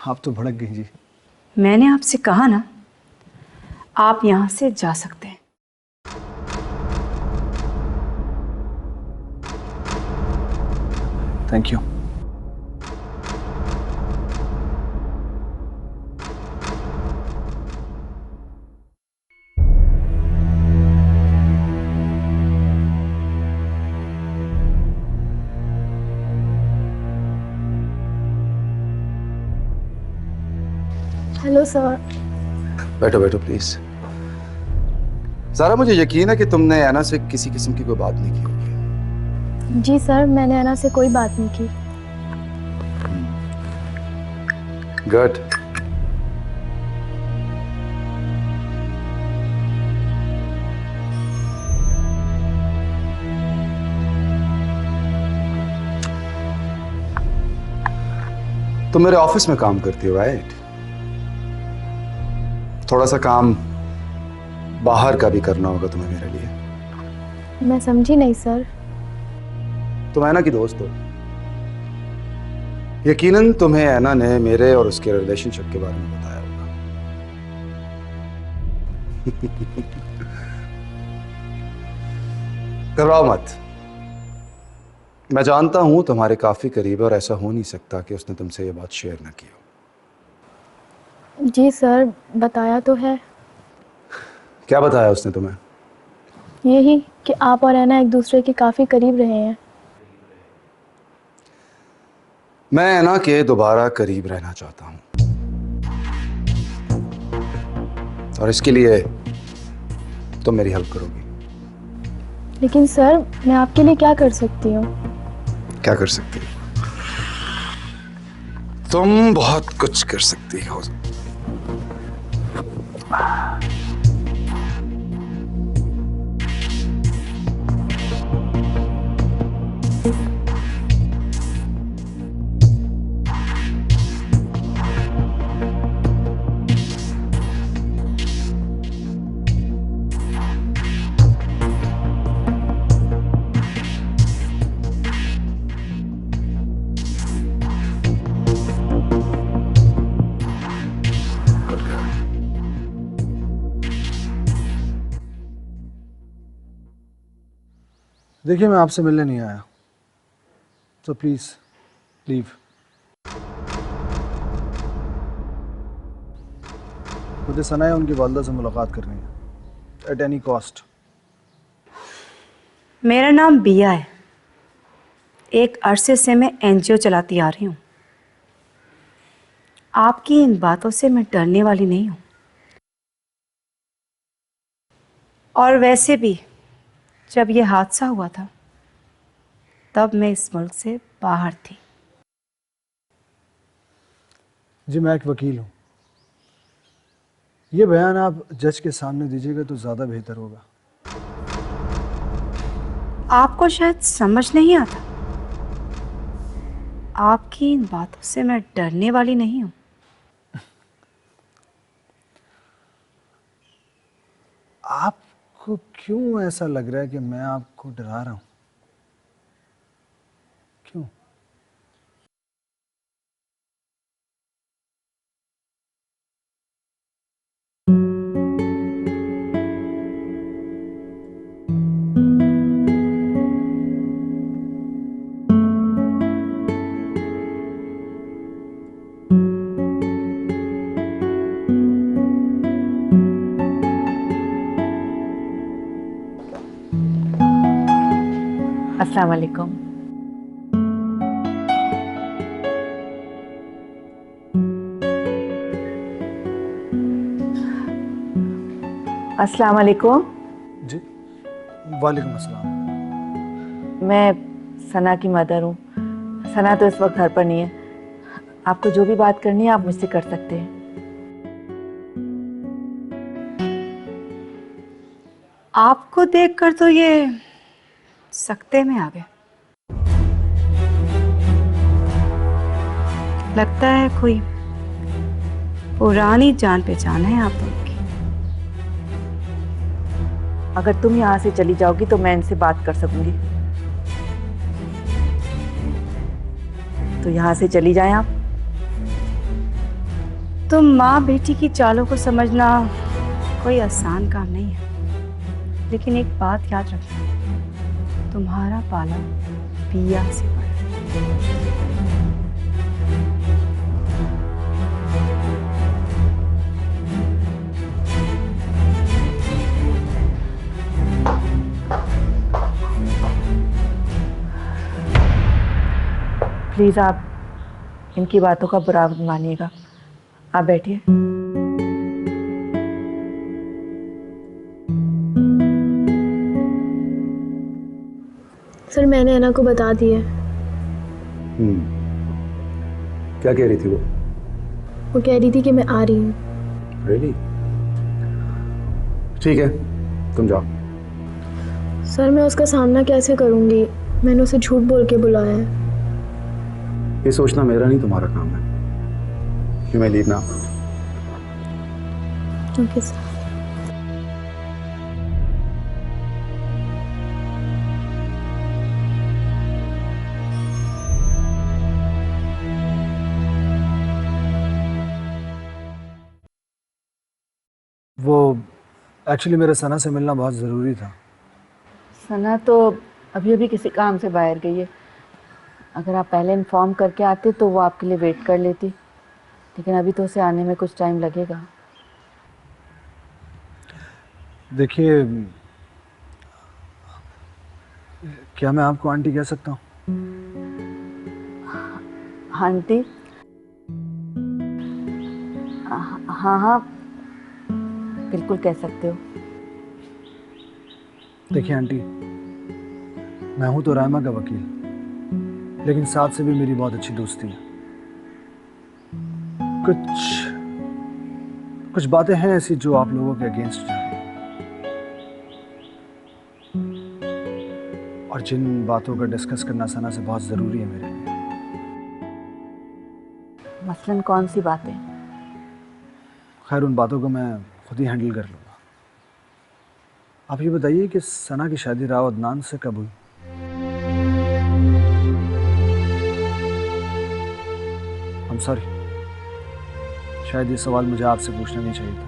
आप तो भड़क गई जी। मैंने आपसे कहा ना, आप यहाँ से जा सकते हैं। Thank you. Hello sir. बैठो बैठो प्लीज। सारा, मुझे यकीन है कि तुमने ऐना से किसी किस्म की कोई बात नहीं की होगी। जी सर, मैंने ऐना से कोई बात नहीं की। गुड। तुम मेरे ऑफिस में काम करती हो, राइट? थोड़ा सा काम बाहर का भी करना होगा तुम्हें मेरे लिए। मैं समझी नहीं सर। तुम ऐना की दोस्त हो। यकीनन तुम्हें ऐना ने मेरे और उसके रिलेशनशिप के बारे में बताया होगा। घबराओ मत। मैं जानता हूं तुम्हारे काफी करीब है और ऐसा हो नहीं सकता कि उसने तुमसे ये बात शेयर ना की हो। जी सर, बताया तो है। क्या बताया उसने तुम्हें? यही कि आप और ऐना एक दूसरे के काफ़ी करीब रहे हैं। मैं ऐना के दोबारा करीब रहना चाहता हूं, और इसके लिए तुम मेरी हेल्प करोगी। लेकिन सर, मैं आपके लिए क्या कर सकती हूँ? क्या कर सकती हो? तुम बहुत कुछ कर सकती हो। देखिए, मैं आपसे मिलने नहीं आया, तो प्लीज लीव। मुझे सनाया उनकी वालदा से मुलाकात करनी है एट एनी कॉस्ट। मेरा नाम बिया है। एक अरसे से मैं एनजीओ चलाती आ रही हूँ। आपकी इन बातों से मैं डरने वाली नहीं हूँ। और वैसे भी जब ये हादसा हुआ था तब मैं इस मुल्क से बाहर थी। जी, मैं एक वकील हूँ। ये बयान आप जज के सामने दीजिएगा तो ज़्यादा बेहतर होगा। आपको शायद समझ नहीं आता, आपकी इन बातों से मैं डरने वाली नहीं हूँ। आपको क्यों ऐसा लग रहा है कि मैं आपको डरा रहा हूँ? क्यों? अस्सलाम वालेकुम। अस्सलाम वालेकुम। जी वालेकुम अस्सलाम। मैं सना की मदर हूँ। सना तो इस वक्त घर पर नहीं है। आपको जो भी बात करनी है आप मुझसे कर सकते हैं। आपको देखकर तो ये सकते में आ गए। लगता है कोई पुरानी जान पहचान है आप दोनों की। अगर तुम यहाँ से चली जाओगी तो मैं इनसे बात कर सकूंगी। तो यहाँ से चली जाएं आप। तो माँ बेटी की चालों को समझना कोई आसान काम नहीं है, लेकिन एक बात याद रखना, तुम्हारा पाला पिया से पड़ा है। प्लीज आप इनकी बातों का बुरा मत मानिएगा। आप बैठिए। सर मैंने ऐना को बता दिया। क्या कह रही थी वो कह रही थी कि मैं आ रही हूँ। रेडी? ठीक है, तुम जाओ। सर मैं उसका सामना कैसे करूँगी? मैंने उसे झूठ बोल के बुलाया है। ये सोचना मेरा नहीं तुम्हारा काम है। You may leave now. Okay sir. वो एक्चुअली मेरे सना से मिलना बहुत ज़रूरी था। सना तो अभी अभी किसी काम से बाहर गई है। अगर आप पहले इन्फॉर्म करके आते तो वो आपके लिए वेट कर लेती, लेकिन अभी तो उसे आने में कुछ टाइम लगेगा। देखिए, क्या मैं आपको आंटी कह सकता हूँ? आंटी? हाँ हाँ बिल्कुल कह सकते हो। देखिए आंटी, मैं हूं तो रायमा का वकील, लेकिन साथ से भी मेरी बहुत अच्छी दोस्ती है। कुछ बातें हैं ऐसी जो आप लोगों के अगेंस्ट जाए, और जिन बातों का डिस्कस करना सना से बहुत ज़रूरी है मेरे लिए। मसलन कौन सी बातें? खैर उन बातों को मैं खुद ही हैंडल कर लूँगा। आप ये बताइए कि सना की शादी राव अदनान से कब हुई? I'm sorry, शायद ये सवाल मुझे आपसे पूछना नहीं चाहिए था,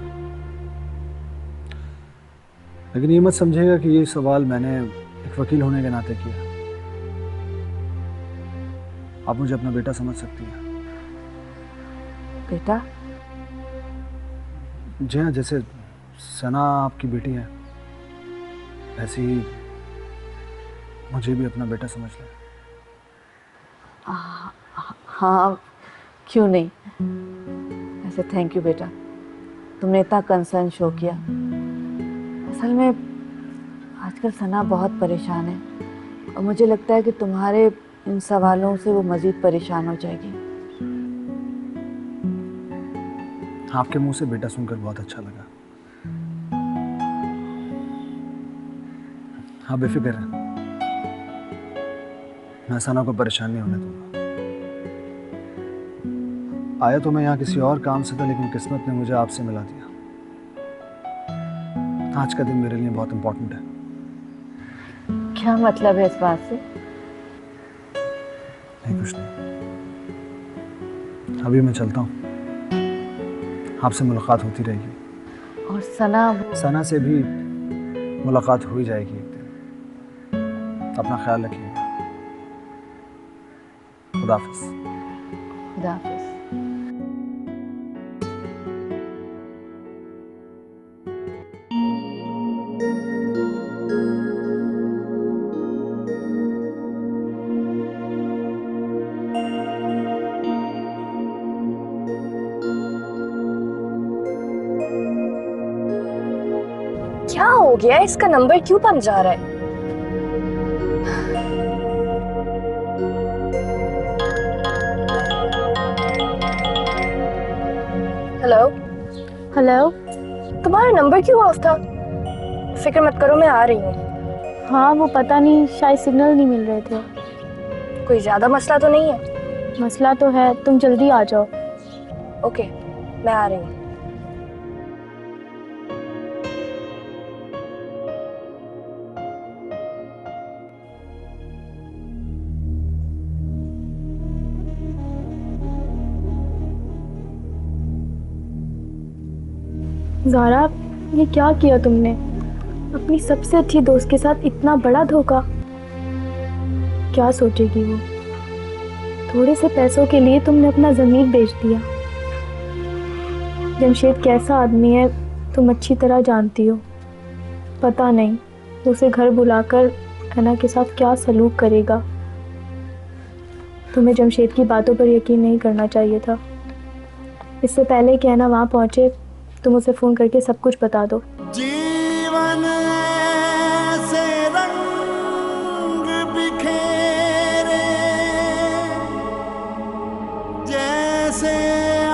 लेकिन ये मत समझिएगा कि ये सवाल मैंने एक वकील होने के नाते किया। आप मुझे अपना बेटा समझ सकती हैं। बेटा? जी हाँ, जैसे सना आपकी बेटी है, ऐसे ही मुझे भी अपना बेटा समझ लें। हाँ क्यों नहीं। ऐसे थैंक यू बेटा, तुमने इतना कंसर्न शो किया। असल में आजकल सना बहुत परेशान है और मुझे लगता है कि तुम्हारे इन सवालों से वो मज़ीद परेशान हो जाएगी। आपके मुंह से बेटा सुनकर बहुत अच्छा लगा। हाँ बेफिक्र हैं, मैं सना को परेशान नहीं होने दूंगा। आया तो मैं यहाँ किसी और काम से था, लेकिन किस्मत ने मुझे आपसे मिला दिया। आज का दिन मेरे लिए बहुत इंपॉर्टेंट है। क्या मतलब है इस बात से? नहीं कुछ नहीं, अभी मैं चलता हूँ, आपसे मुलाकात होती रहेगी। और सना से भी मुलाकात हो ही जाएगी एक दिन। अपना ख्याल रखिएगा। खुदा हाफिज़। खुदा हाफिज़। क्या हो गया? इसका नंबर क्यों बंद जा रहा है? Hello hello. तुम्हारा नंबर क्यों ऑफ था? फिक्र मत करो, मैं आ रही हूँ। हाँ वो पता नहीं, शायद सिग्नल नहीं मिल रहे थे। कोई ज्यादा मसला तो नहीं है? मसला तो है, तुम जल्दी आ जाओ। ओके, मैं आ रही हूँ। ज़ारा, ये क्या किया तुमने? अपनी सबसे अच्छी दोस्त के साथ इतना बड़ा धोखा। क्या सोचेगी वो? थोड़े से पैसों के लिए तुमने अपना ज़मीर बेच दिया। जमशेद कैसा आदमी है तुम अच्छी तरह जानती हो। पता नहीं उसे घर बुलाकर अना के साथ क्या सलूक करेगा। तुम्हें जमशेद की बातों पर यकीन नहीं करना चाहिए था। इससे पहले कि अना वहाँ पहुँचे तुम उसे फ़ोन करके सब कुछ बता दो। जीवन से रंग बिखेरे जैसे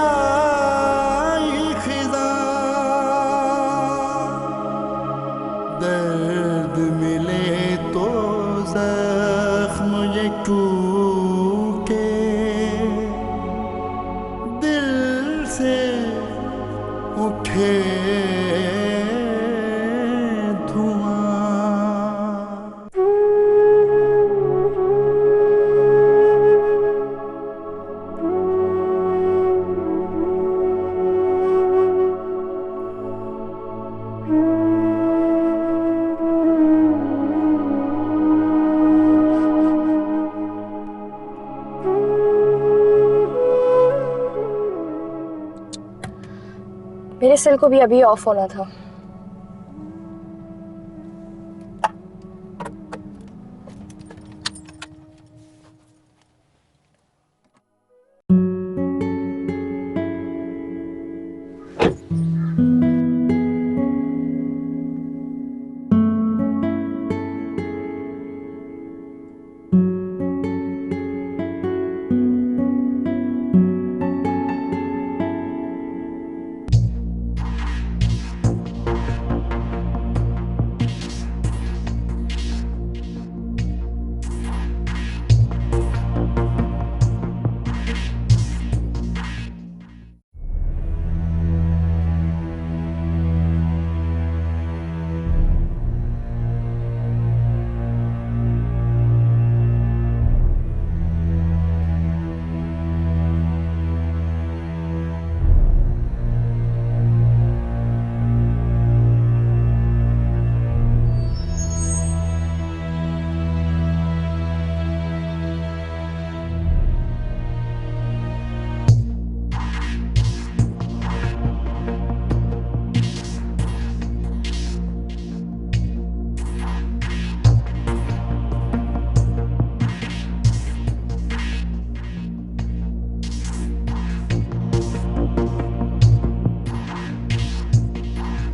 आई खिज़ां, दर्द मिले तो जख्म ये टूटे, दिल से उठे धुआं। मेरे सेल को भी अभी ऑफ होना था।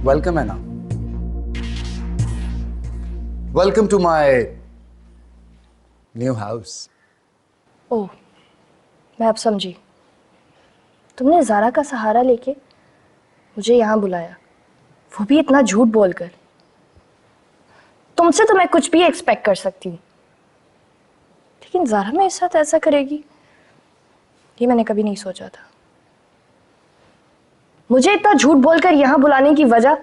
Welcome, Anna. Welcome to my new house. ओह, मैं अब समझी। तुमने ज़ारा का सहारा लेके मुझे यहाँ बुलाया, वो भी इतना झूठ बोलकर। तुमसे तो मैं कुछ भी एक्सपेक्ट कर सकती हूँ, लेकिन ज़ारा मेरे साथ ऐसा करेगी ये मैंने कभी नहीं सोचा था। मुझे इतना झूठ बोलकर यहाँ बुलाने की वजह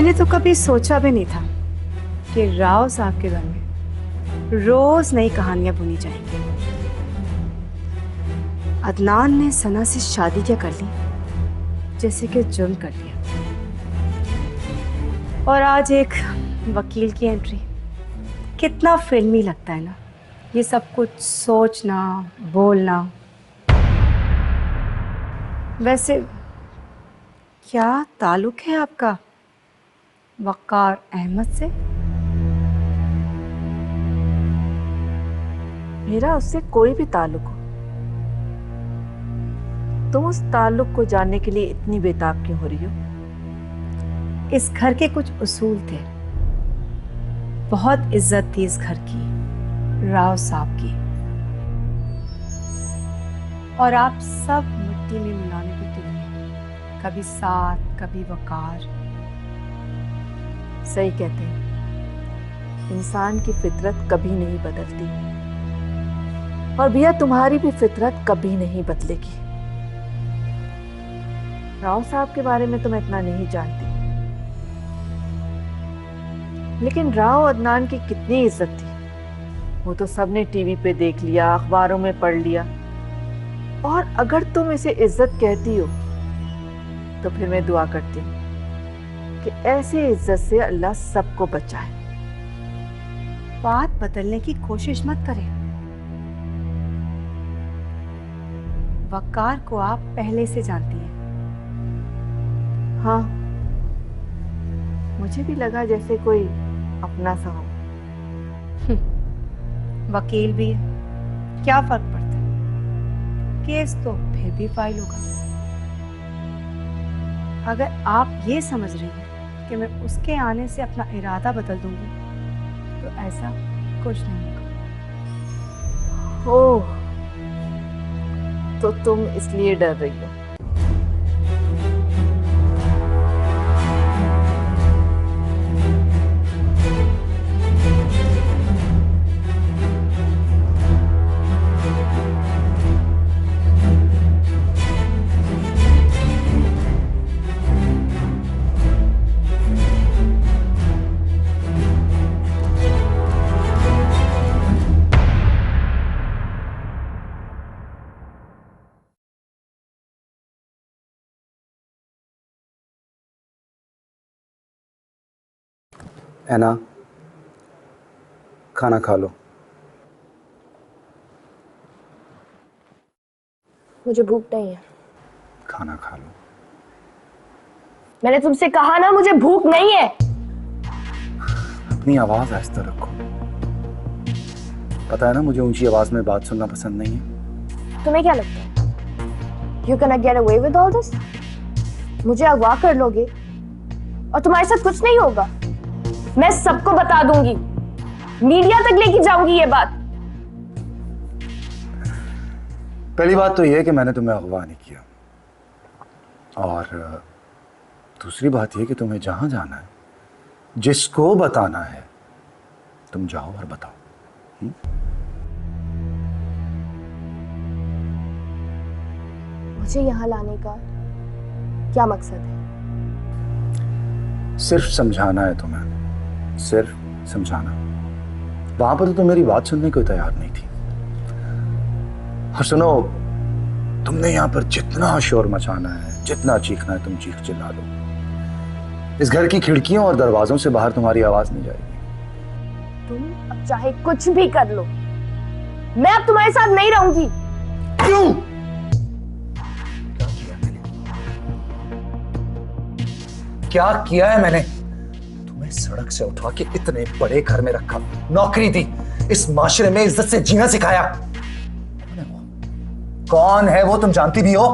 मैंने तो कभी सोचा भी नहीं था कि राव साहब के घर में रोज नई कहानियां बुनी जाएंगी। अदनान ने सना से शादी क्या कर ली जैसे कि जुर्म कर लिया, और आज एक वकील की एंट्री। कितना फिल्मी लगता है ना ये सब कुछ सोचना बोलना। वैसे क्या ताल्लुक है आपका वक़ार अहमद से? मेरा उससे कोई भी ताल्लुक हो, तुम उस ताल्लुक को जानने के लिए इतनी बेताब क्यों हो रही हो? इस घर के कुछ उसूल थे, बहुत इज्जत थी इस घर की, राव साहब की, और आप सब मिट्टी में मिलाने को तुले, कभी साथ कभी वक़ार। सही कहते हैं, इंसान की फितरत कभी नहीं बदलती, और भैया तुम्हारी भी फितरत कभी नहीं बदलेगी। राव साहब के बारे में तो मैं इतना नहीं जानती, लेकिन राव अदनान की कितनी इज्जत थी वो तो सबने टीवी पे देख लिया, अखबारों में पढ़ लिया। और अगर तुम इसे इज्जत कहती हो तो फिर मैं दुआ करती हूँ कि ऐसे इज्जत से अल्लाह सबको बचाए। बात बदलने की कोशिश मत करें। वक़ार को आप पहले से जानती हैं। हाँ, मुझे भी लगा जैसे कोई अपना सा हो। वकील भी है, क्या फर्क पड़ता है, केस तो फिर भी फाइल होगा। अगर आप ये समझ रही हैं कि मैं उसके आने से अपना इरादा बदल दूंगी तो ऐसा कुछ नहीं होगा। ओह, तो तुम इसलिए डर रही हो? ऐना, खाना खा लो। मुझे भूख नहीं है। खाना खा लो। मैंने तुमसे कहा ना, मुझे भूख नहीं है। अपनी आवाज आहिस्ता रखो। पता है ना मुझे ऊंची आवाज में बात सुनना पसंद नहीं है। तुम्हें क्या लगता है You gonna get away with all this? मुझे अगवा कर लोगे और तुम्हारे साथ कुछ नहीं होगा। मैं सबको बता दूंगी, मीडिया तक लेके जाऊंगी ये बात। पहली बात तो यह है कि मैंने तुम्हें अगवा नहीं किया, और दूसरी बात यह कि तुम्हें जहां जाना है, जिसको बताना है, तुम जाओ और बताओ। मुझे यहाँ लाने का क्या मकसद है? सिर्फ समझाना है तुम्हें, सिर्फ समझाना। वहां पर तो तुम मेरी बात सुनने को तैयार नहीं थी। और सुनो, तुमने यहाँ पर जितना शोर मचाना है, जितना चीखना है, तुम चीख चिल्ला लो। इस घर की खिड़कियों और दरवाजों से बाहर तुम्हारी आवाज नहीं जाएगी। तुम अब चाहे कुछ भी कर लो, मैं अब तुम्हारे साथ नहीं रहूंगी। क्यों? क्या किया है मैंने? तुम्हें सड़क से उठा के इतने बड़े घर में रखा, नौकरी दी, इस माशरे में इज्जत से जीना सिखाया। कौन है वो तुम जानती भी हो?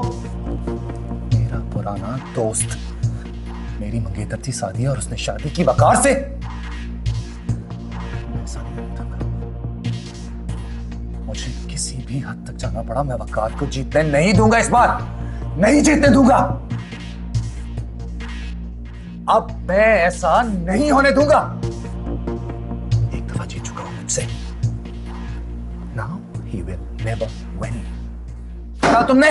मेरा पुराना दोस्त। मेरी मंगेतर थी सादिया और उसने शादी की वकार से। मुझे किसी भी हद तक जाना पड़ा, मैं वकार को जीतने नहीं दूंगा। इस बार नहीं जीतने दूंगा। अब मैं ऐसा नहीं होने दूंगा। एक दफा जीत चुका हूं मुझसे। Now he will never win. कहा तुमने?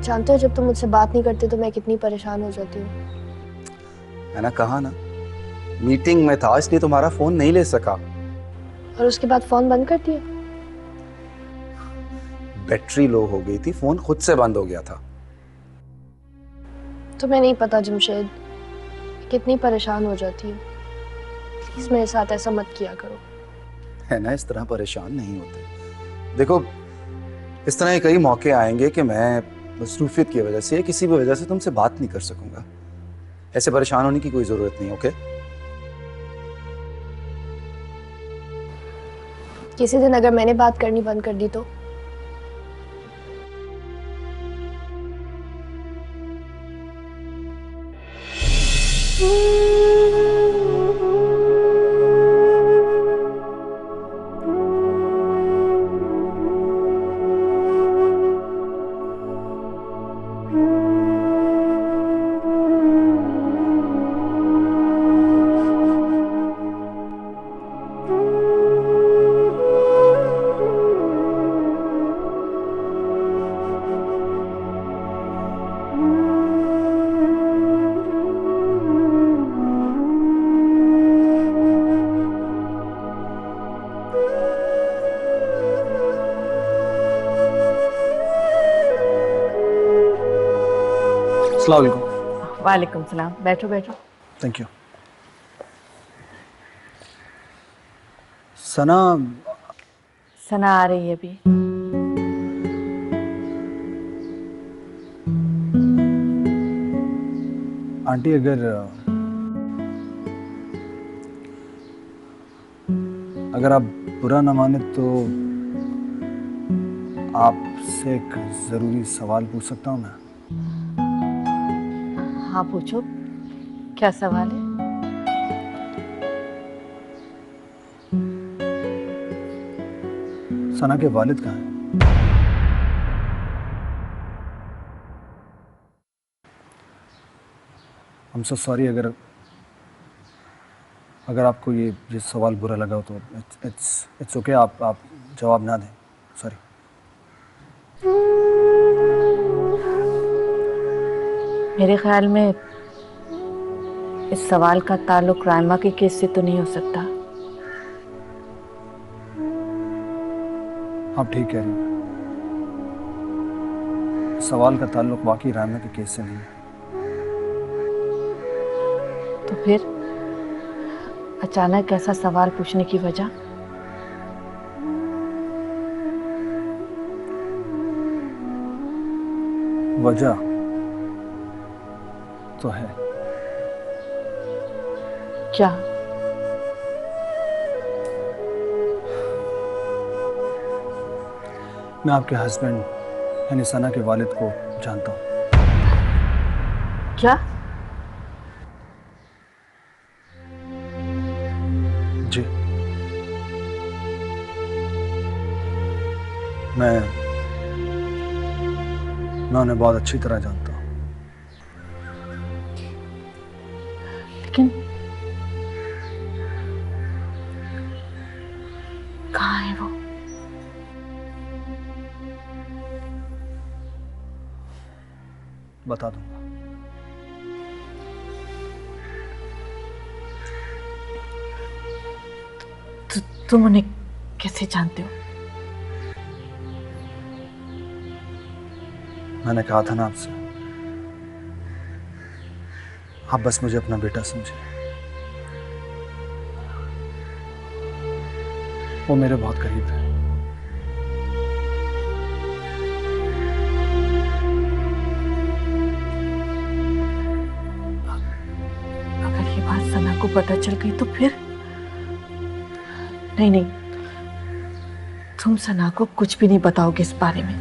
जानते हो जब तुम मुझसे बात नहीं करते तो मैं कितनी परेशान हो जाती हूँ। मैंने कहा ना, मीटिंग में था इसलिए तुम्हारा फोन नहीं ले सका। और उसके बाद फोन बंद कर दिया। बैटरी लो हो गई थी, फोन खुद से बंद हो गया था। तुम्हें नहीं पता जमशेद, कितनी परेशान हो जाती हूँ। प्लीज मेरे साथ ऐसा मत किया करो। है ना, इस तरह परेशान नहीं होते। देखो, इस तरह के कई मौके आएंगे कि मैं मसरूफियत की वजह से या किसी भी वजह से तुमसे बात नहीं कर सकूंगा। ऐसे परेशान होने की कोई जरूरत नहीं। ओके? किसी दिन अगर मैंने बात करनी बंद कर दी तो? अस्सलाम वालेकुम। वालेकुम सलाम। बैठो बैठो। Thank you. सना, सना आ रही है अभी। आंटी अगर आप बुरा ना माने तो आपसे एक जरूरी सवाल पूछ सकता हूँ मैं? हाँ पूछो, क्या सवाल है? सना के वालिद कहाँ हैं? I'm so sorry अगर आपको ये सवाल बुरा लगा हो तो इट्स ओके। आप जवाब ना दें। सॉरी। मेरे ख्याल में इस सवाल का ताल्लुक राइमा के केस से तो नहीं हो सकता। आप ठीक कह रही हैं। सवाल का ताल्लुक वाकई राइमा के केस से नहीं है। तो फिर अचानक ऐसा सवाल पूछने की वजह? वजह तो है। क्या? मैं आपके हस्बैंड यानी सना के वालिद को जानता हूँ। क्या? जी, मैं उन्हें बहुत अच्छी तरह जानता हूँ। लेकिन कहाँ है वो? बता दूंगा। तुम उन्हें कैसे जानते हो? मैंने कहा था ना आपसे, आप बस मुझे अपना बेटा समझे। वो मेरे बहुत करीब है। अगर ये बात सना को पता चल गई तो फिर? नहीं, तुम सना को कुछ भी नहीं बताओगे इस बारे में।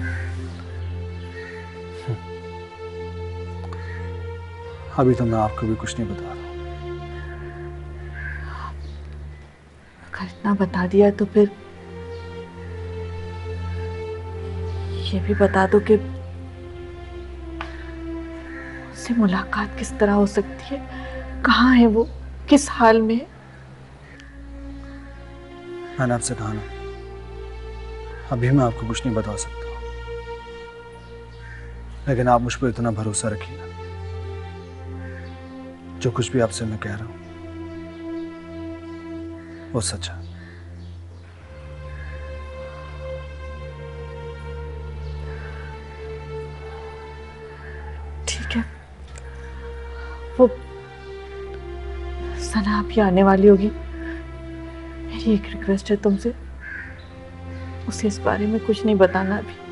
अभी तो मैं आपको भी कुछ नहीं बता रहा। अगर इतना बता दिया तो फिर ये भी बता दो कि उससे मुलाकात किस तरह हो सकती है, कहाँ है वो, किस हाल में है? मैंने आपसे कहा ना, अभी मैं आपको कुछ नहीं बता सकता। लेकिन आप मुझ पर इतना भरोसा रखिए, जो कुछ भी आपसे मैं कह रहा हूं वो सच है। ठीक है, वो सना अभी आने वाली होगी। मेरी एक रिक्वेस्ट है तुमसे, उसे इस बारे में कुछ नहीं बताना अभी।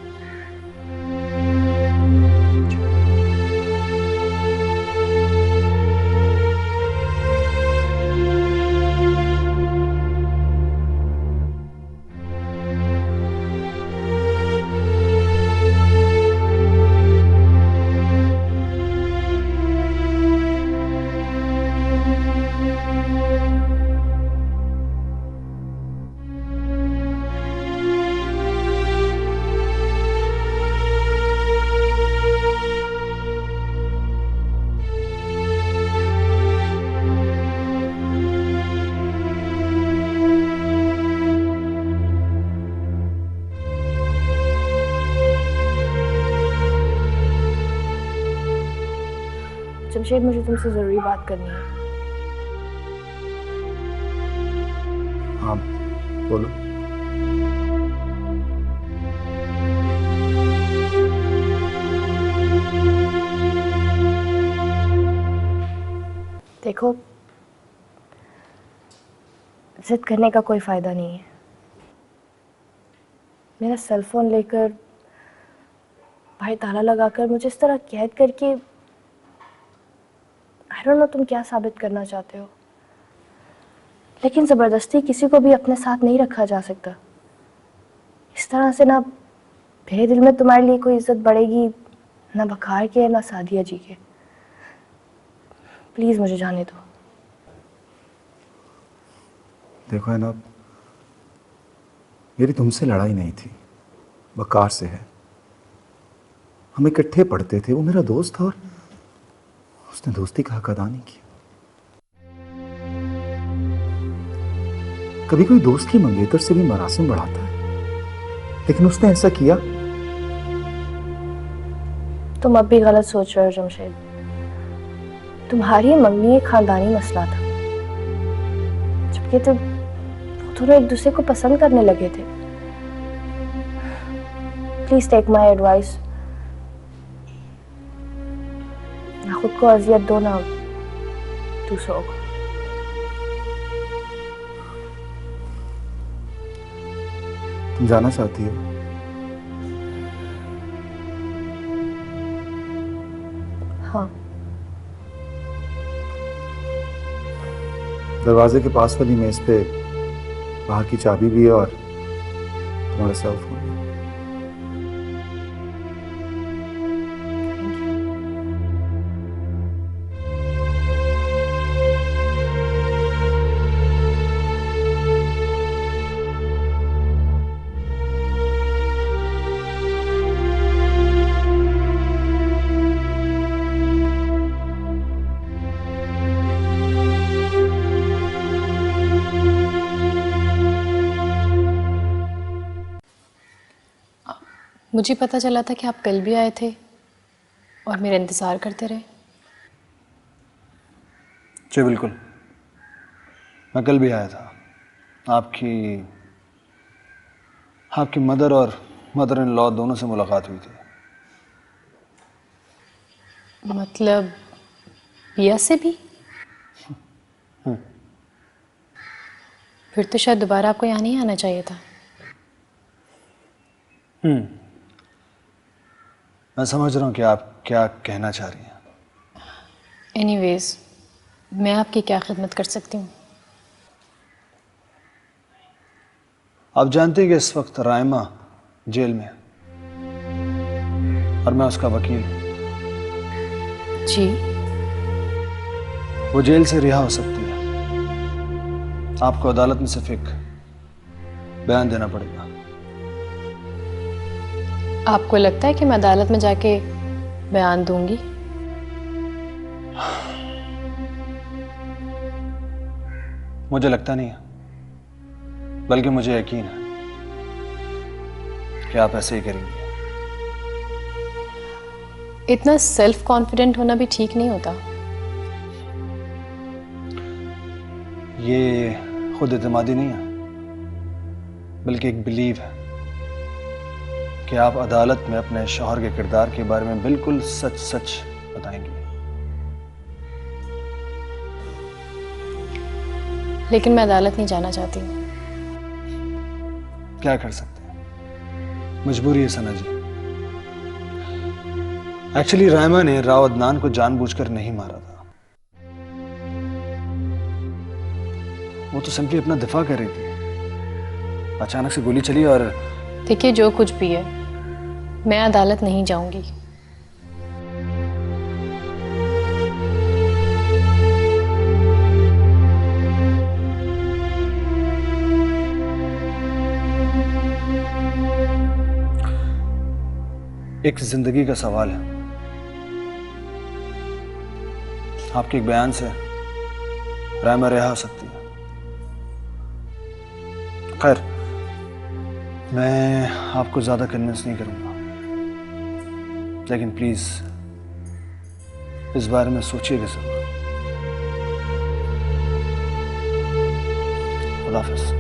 जमशेद, मुझे तुमसे जरूरी बात करनी है। हाँ बोलो। देखो, जिद करने का कोई फायदा नहीं है। मेरा सेल फोन लेकर भाई ताला लगाकर मुझे इस तरह कैद करके, आई डोंट नो तुम क्या साबित करना चाहते हो, लेकिन ज़बरदस्ती किसी को भी अपने साथ नहीं रखा जा सकता। इस तरह से ना मेरे दिल में तुम्हारे लिए कोई इज्जत बढ़ेगी, ना बखार के ना सादिया जी के। प्लीज़ मुझे जाने दो। देखो है ना, मेरी तुमसे लड़ाई नहीं थी, बकार से है। हम इकट्ठे पढ़ते थे, वो मेरा दोस्त था और उसने दोस्ती का हक अदा नहीं किया। कभी कोई दोस्त की मंगेतर से भी मरासिम बढ़ाता है, लेकिन उसने ऐसा किया। तुम अब भी गलत सोच रहे हो जमशेद। तुम्हारी मंगनी एक खानदानी मसला था, जबकि तुम दोनों एक दूसरे को पसंद करने लगे थे। प्लीज टेक माई एडवाइस, ना खुद को अजियत दो ना दूसरों को। तुम जाना चाहती हो? हाँ। दरवाजे के पास वाली मेज पे बाहर की चाबी भी है और तुम्हारा सेल फोन भी। मुझे पता चला था कि आप कल भी आए थे और मेरा इंतज़ार करते रहे। जी बिल्कुल, मैं कल भी आया था। आपकी मदर और मदर इन लॉ दोनों से मुलाकात हुई थी। मतलब पिया से भी? फिर तो शायद दोबारा आपको यहाँ नहीं आना चाहिए था। मैं समझ रहा हूँ कि आप क्या कहना चाह रही हैं। एनीवेज, मैं आपकी क्या खिदमत कर सकती हूँ? आप जानते हैं कि इस वक्त रायमा जेल में है और मैं उसका वकील हूँ। जी। वो जेल से रिहा हो सकती है। आपको अदालत में सिर्फ एक बयान देना पड़ेगा। आपको लगता है कि मैं अदालत में जाके बयान दूंगी? मुझे लगता नहीं है, बल्कि मुझे यकीन है कि आप ऐसे ही करेंगे। इतना सेल्फ कॉन्फिडेंट होना भी ठीक नहीं होता। ये खुद एतमादी नहीं है, बल्कि एक बिलीव है कि आप अदालत में अपने शौहर के किरदार के बारे में बिल्कुल सच सच बताएंगे। लेकिन मैं अदालत नहीं जाना चाहती। क्या कर सकते हैं, मजबूरी है सना जी। एक्चुअली रायमा ने राव अदनान को जानबूझकर नहीं मारा था, वो तो सिंपली अपना दिफा कर रही थी। अचानक से गोली चली और देखिए, जो कुछ भी है, मैं अदालत नहीं जाऊंगी। एक जिंदगी का सवाल है। आपके एक बयान से रायमा रिहा हो सकती है। खैर, मैं आपको ज्यादा कन्विंस नहीं करूंगा, लेकिन प्लीज इस बारे में सोचिएगा जरूर। खुदा हाफिज़।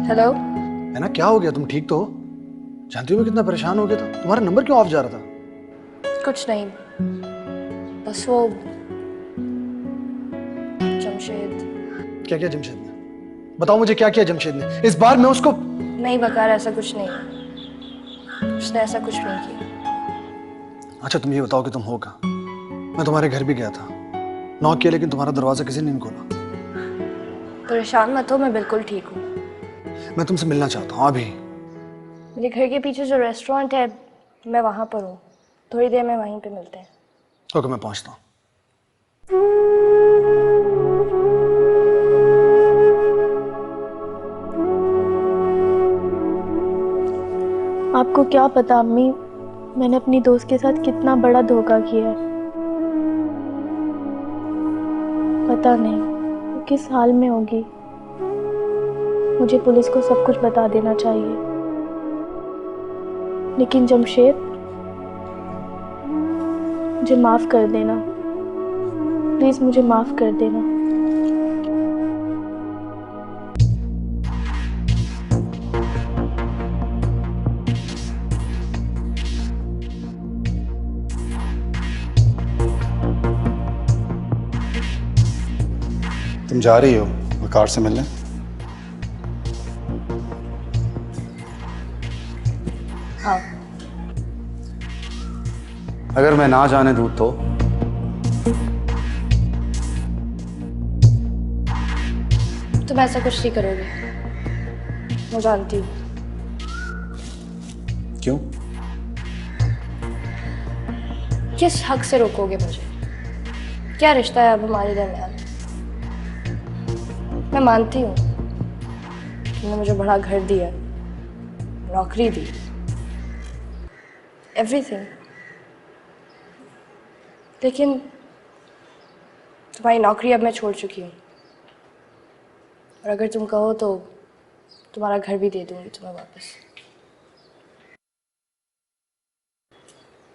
हेलो। है ना, क्या हो गया? तुम ठीक तो हो? जानती हो मैं कितना परेशान हो गया था। तुम्हारा नंबर क्यों ऑफ जा रहा था? कुछ नहीं, बस वो जमशेद। क्या किया जमशेद ने? बताओ मुझे, क्या किया जमशेद ने? इस बार मैं उसको नहीं बकार, ऐसा कुछ नहीं, उसने ऐसा कुछ नहीं किया। अच्छा तुम ये बताओ कि तुम हो कहाँ? मैं तुम्हारे घर भी गया था, नॉक किया, लेकिन तुम्हारा दरवाजा किसी ने नहीं खोला। परेशान मत हो, मैं बिल्कुल ठीक हूँ। मैं तुमसे मिलना चाहता हूँ अभी। मेरे घर के पीछे जो रेस्टोरेंट है, मैं वहाँ पर हूँ। थोड़ी देर में वहीं पे मिलते हैं। ओके, मैं पहुँचता हूँ। आपको क्या पता अम्मी, मैंने अपनी दोस्त के साथ कितना बड़ा धोखा किया है। पता नहीं वो किस हाल में होगी। मुझे पुलिस को सब कुछ बता देना चाहिए। लेकिन जमशेद, मुझे माफ कर देना, प्लीज मुझे माफ कर देना। तुम जा रही हो वकार से मिलने? हाँ। अगर मैं ना जाने दूँ तो? तुम ऐसा कुछ नहीं करोगे, मैं जानती हूँ। क्यों? किस हक से रोकोगे मुझे? क्या रिश्ता है अब हमारे दरमियान? मैं मानती हूँ तुमने मुझे बड़ा घर दिया, नौकरी दी, एवरीथिंग, लेकिन तुम्हारी नौकरी अब मैं छोड़ चुकी हूँ। और अगर तुम कहो तो तुम्हारा घर भी दे दूंगी तुम्हें वापस।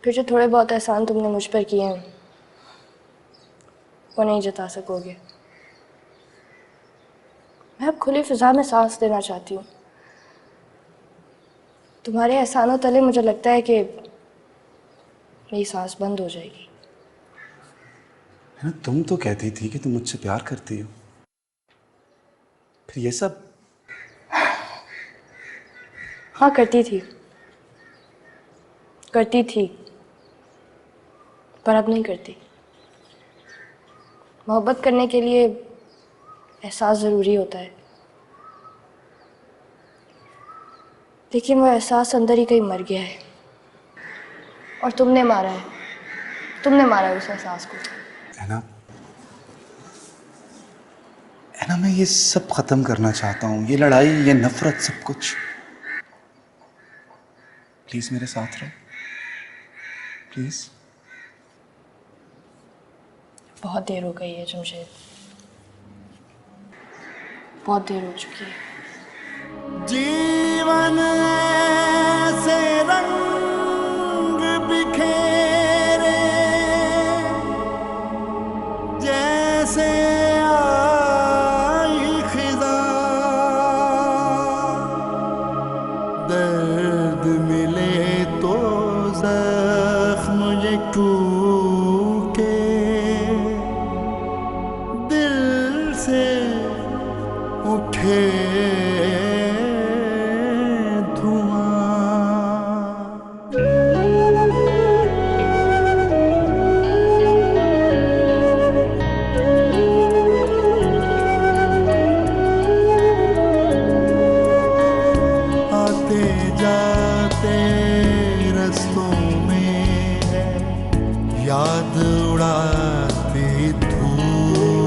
फिर जो थोड़े बहुत एहसान तुमने मुझ पर किए हैं वो नहीं जता सकोगे। मैं अब खुली फिजा में सांस देना चाहती हूँ। तुम्हारे एहसानों तले मुझे लगता है कि मेरी सांस बंद हो जाएगी। तुम तो कहती थी कि तुम मुझसे प्यार करती हो, फिर ये सब? हाँ करती थी, पर अब नहीं करती। मोहब्बत करने के लिए एहसास ज़रूरी होता है, लेकिन वो एहसास अंदर ही कहीं मर गया है और तुमने मारा उस एहसास को। ऐना मैं ये सब खत्म करना चाहता हूँ, ये लड़ाई, ये नफरत, सब कुछ। प्लीज मेरे साथ रहो, प्लीज। बहुत देर हो गई है जमशेद, बहुत देर हो चुकी है। जीवन से रंग बिखेरे जैसे आई खिज़ां, दर्द मिले तो जख्म ये टूटे, दिल से उठे जाते रस्तों में याद उड़ाती धूप,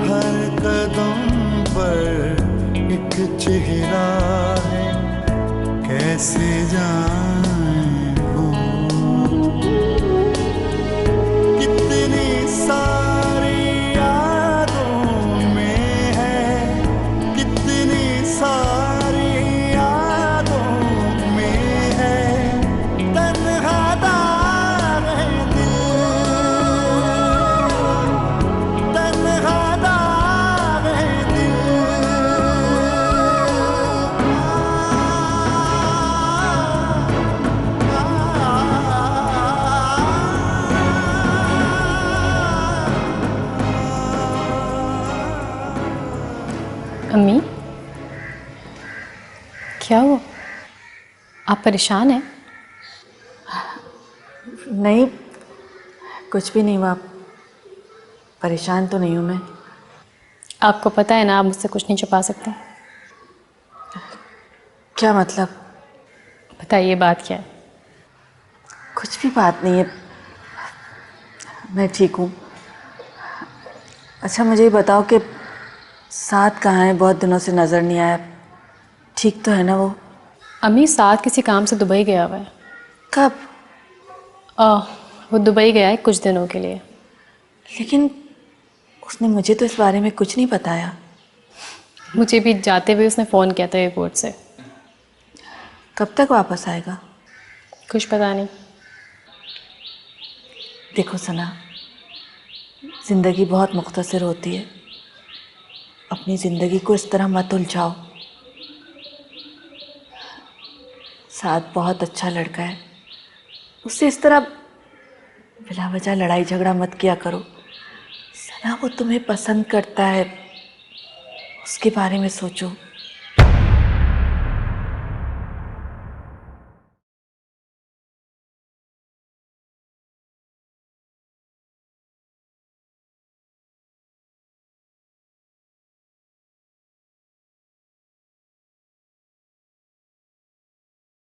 हर कदम पर एक चेहरा है, कैसे जाएं भूल। कितनी सारी यादों में है, कितनी सारी अम्मी, क्या हुआ? आप परेशान हैं? नहीं, कुछ भी नहीं हुआ। परेशान तो नहीं हूँ मैं। आपको पता है ना, आप मुझसे कुछ नहीं छुपा सकते। क्या मतलब? बताइए, बात क्या है? कुछ भी बात नहीं है, मैं ठीक हूँ। अच्छा मुझे ये बताओ कि साथ कहाँ है? बहुत दिनों से नज़र नहीं आया। ठीक तो है ना वो? अम्मी, साथ किसी काम से दुबई गया हुआ है। कब? वो दुबई गया है कुछ दिनों के लिए। लेकिन उसने मुझे तो इस बारे में कुछ नहीं बताया। मुझे भी जाते हुए उसने फ़ोन किया था एयरपोर्ट से। कब तक वापस आएगा? कुछ पता नहीं। देखो सना, ज़िंदगी बहुत मुख्तसर होती है, अपनी ज़िंदगी को इस तरह मत उलझाओ। साथ बहुत अच्छा लड़का है, उससे इस तरह बिला वजह लड़ाई झगड़ा मत किया करो। सना, वो तुम्हें पसंद करता है, उसके बारे में सोचो।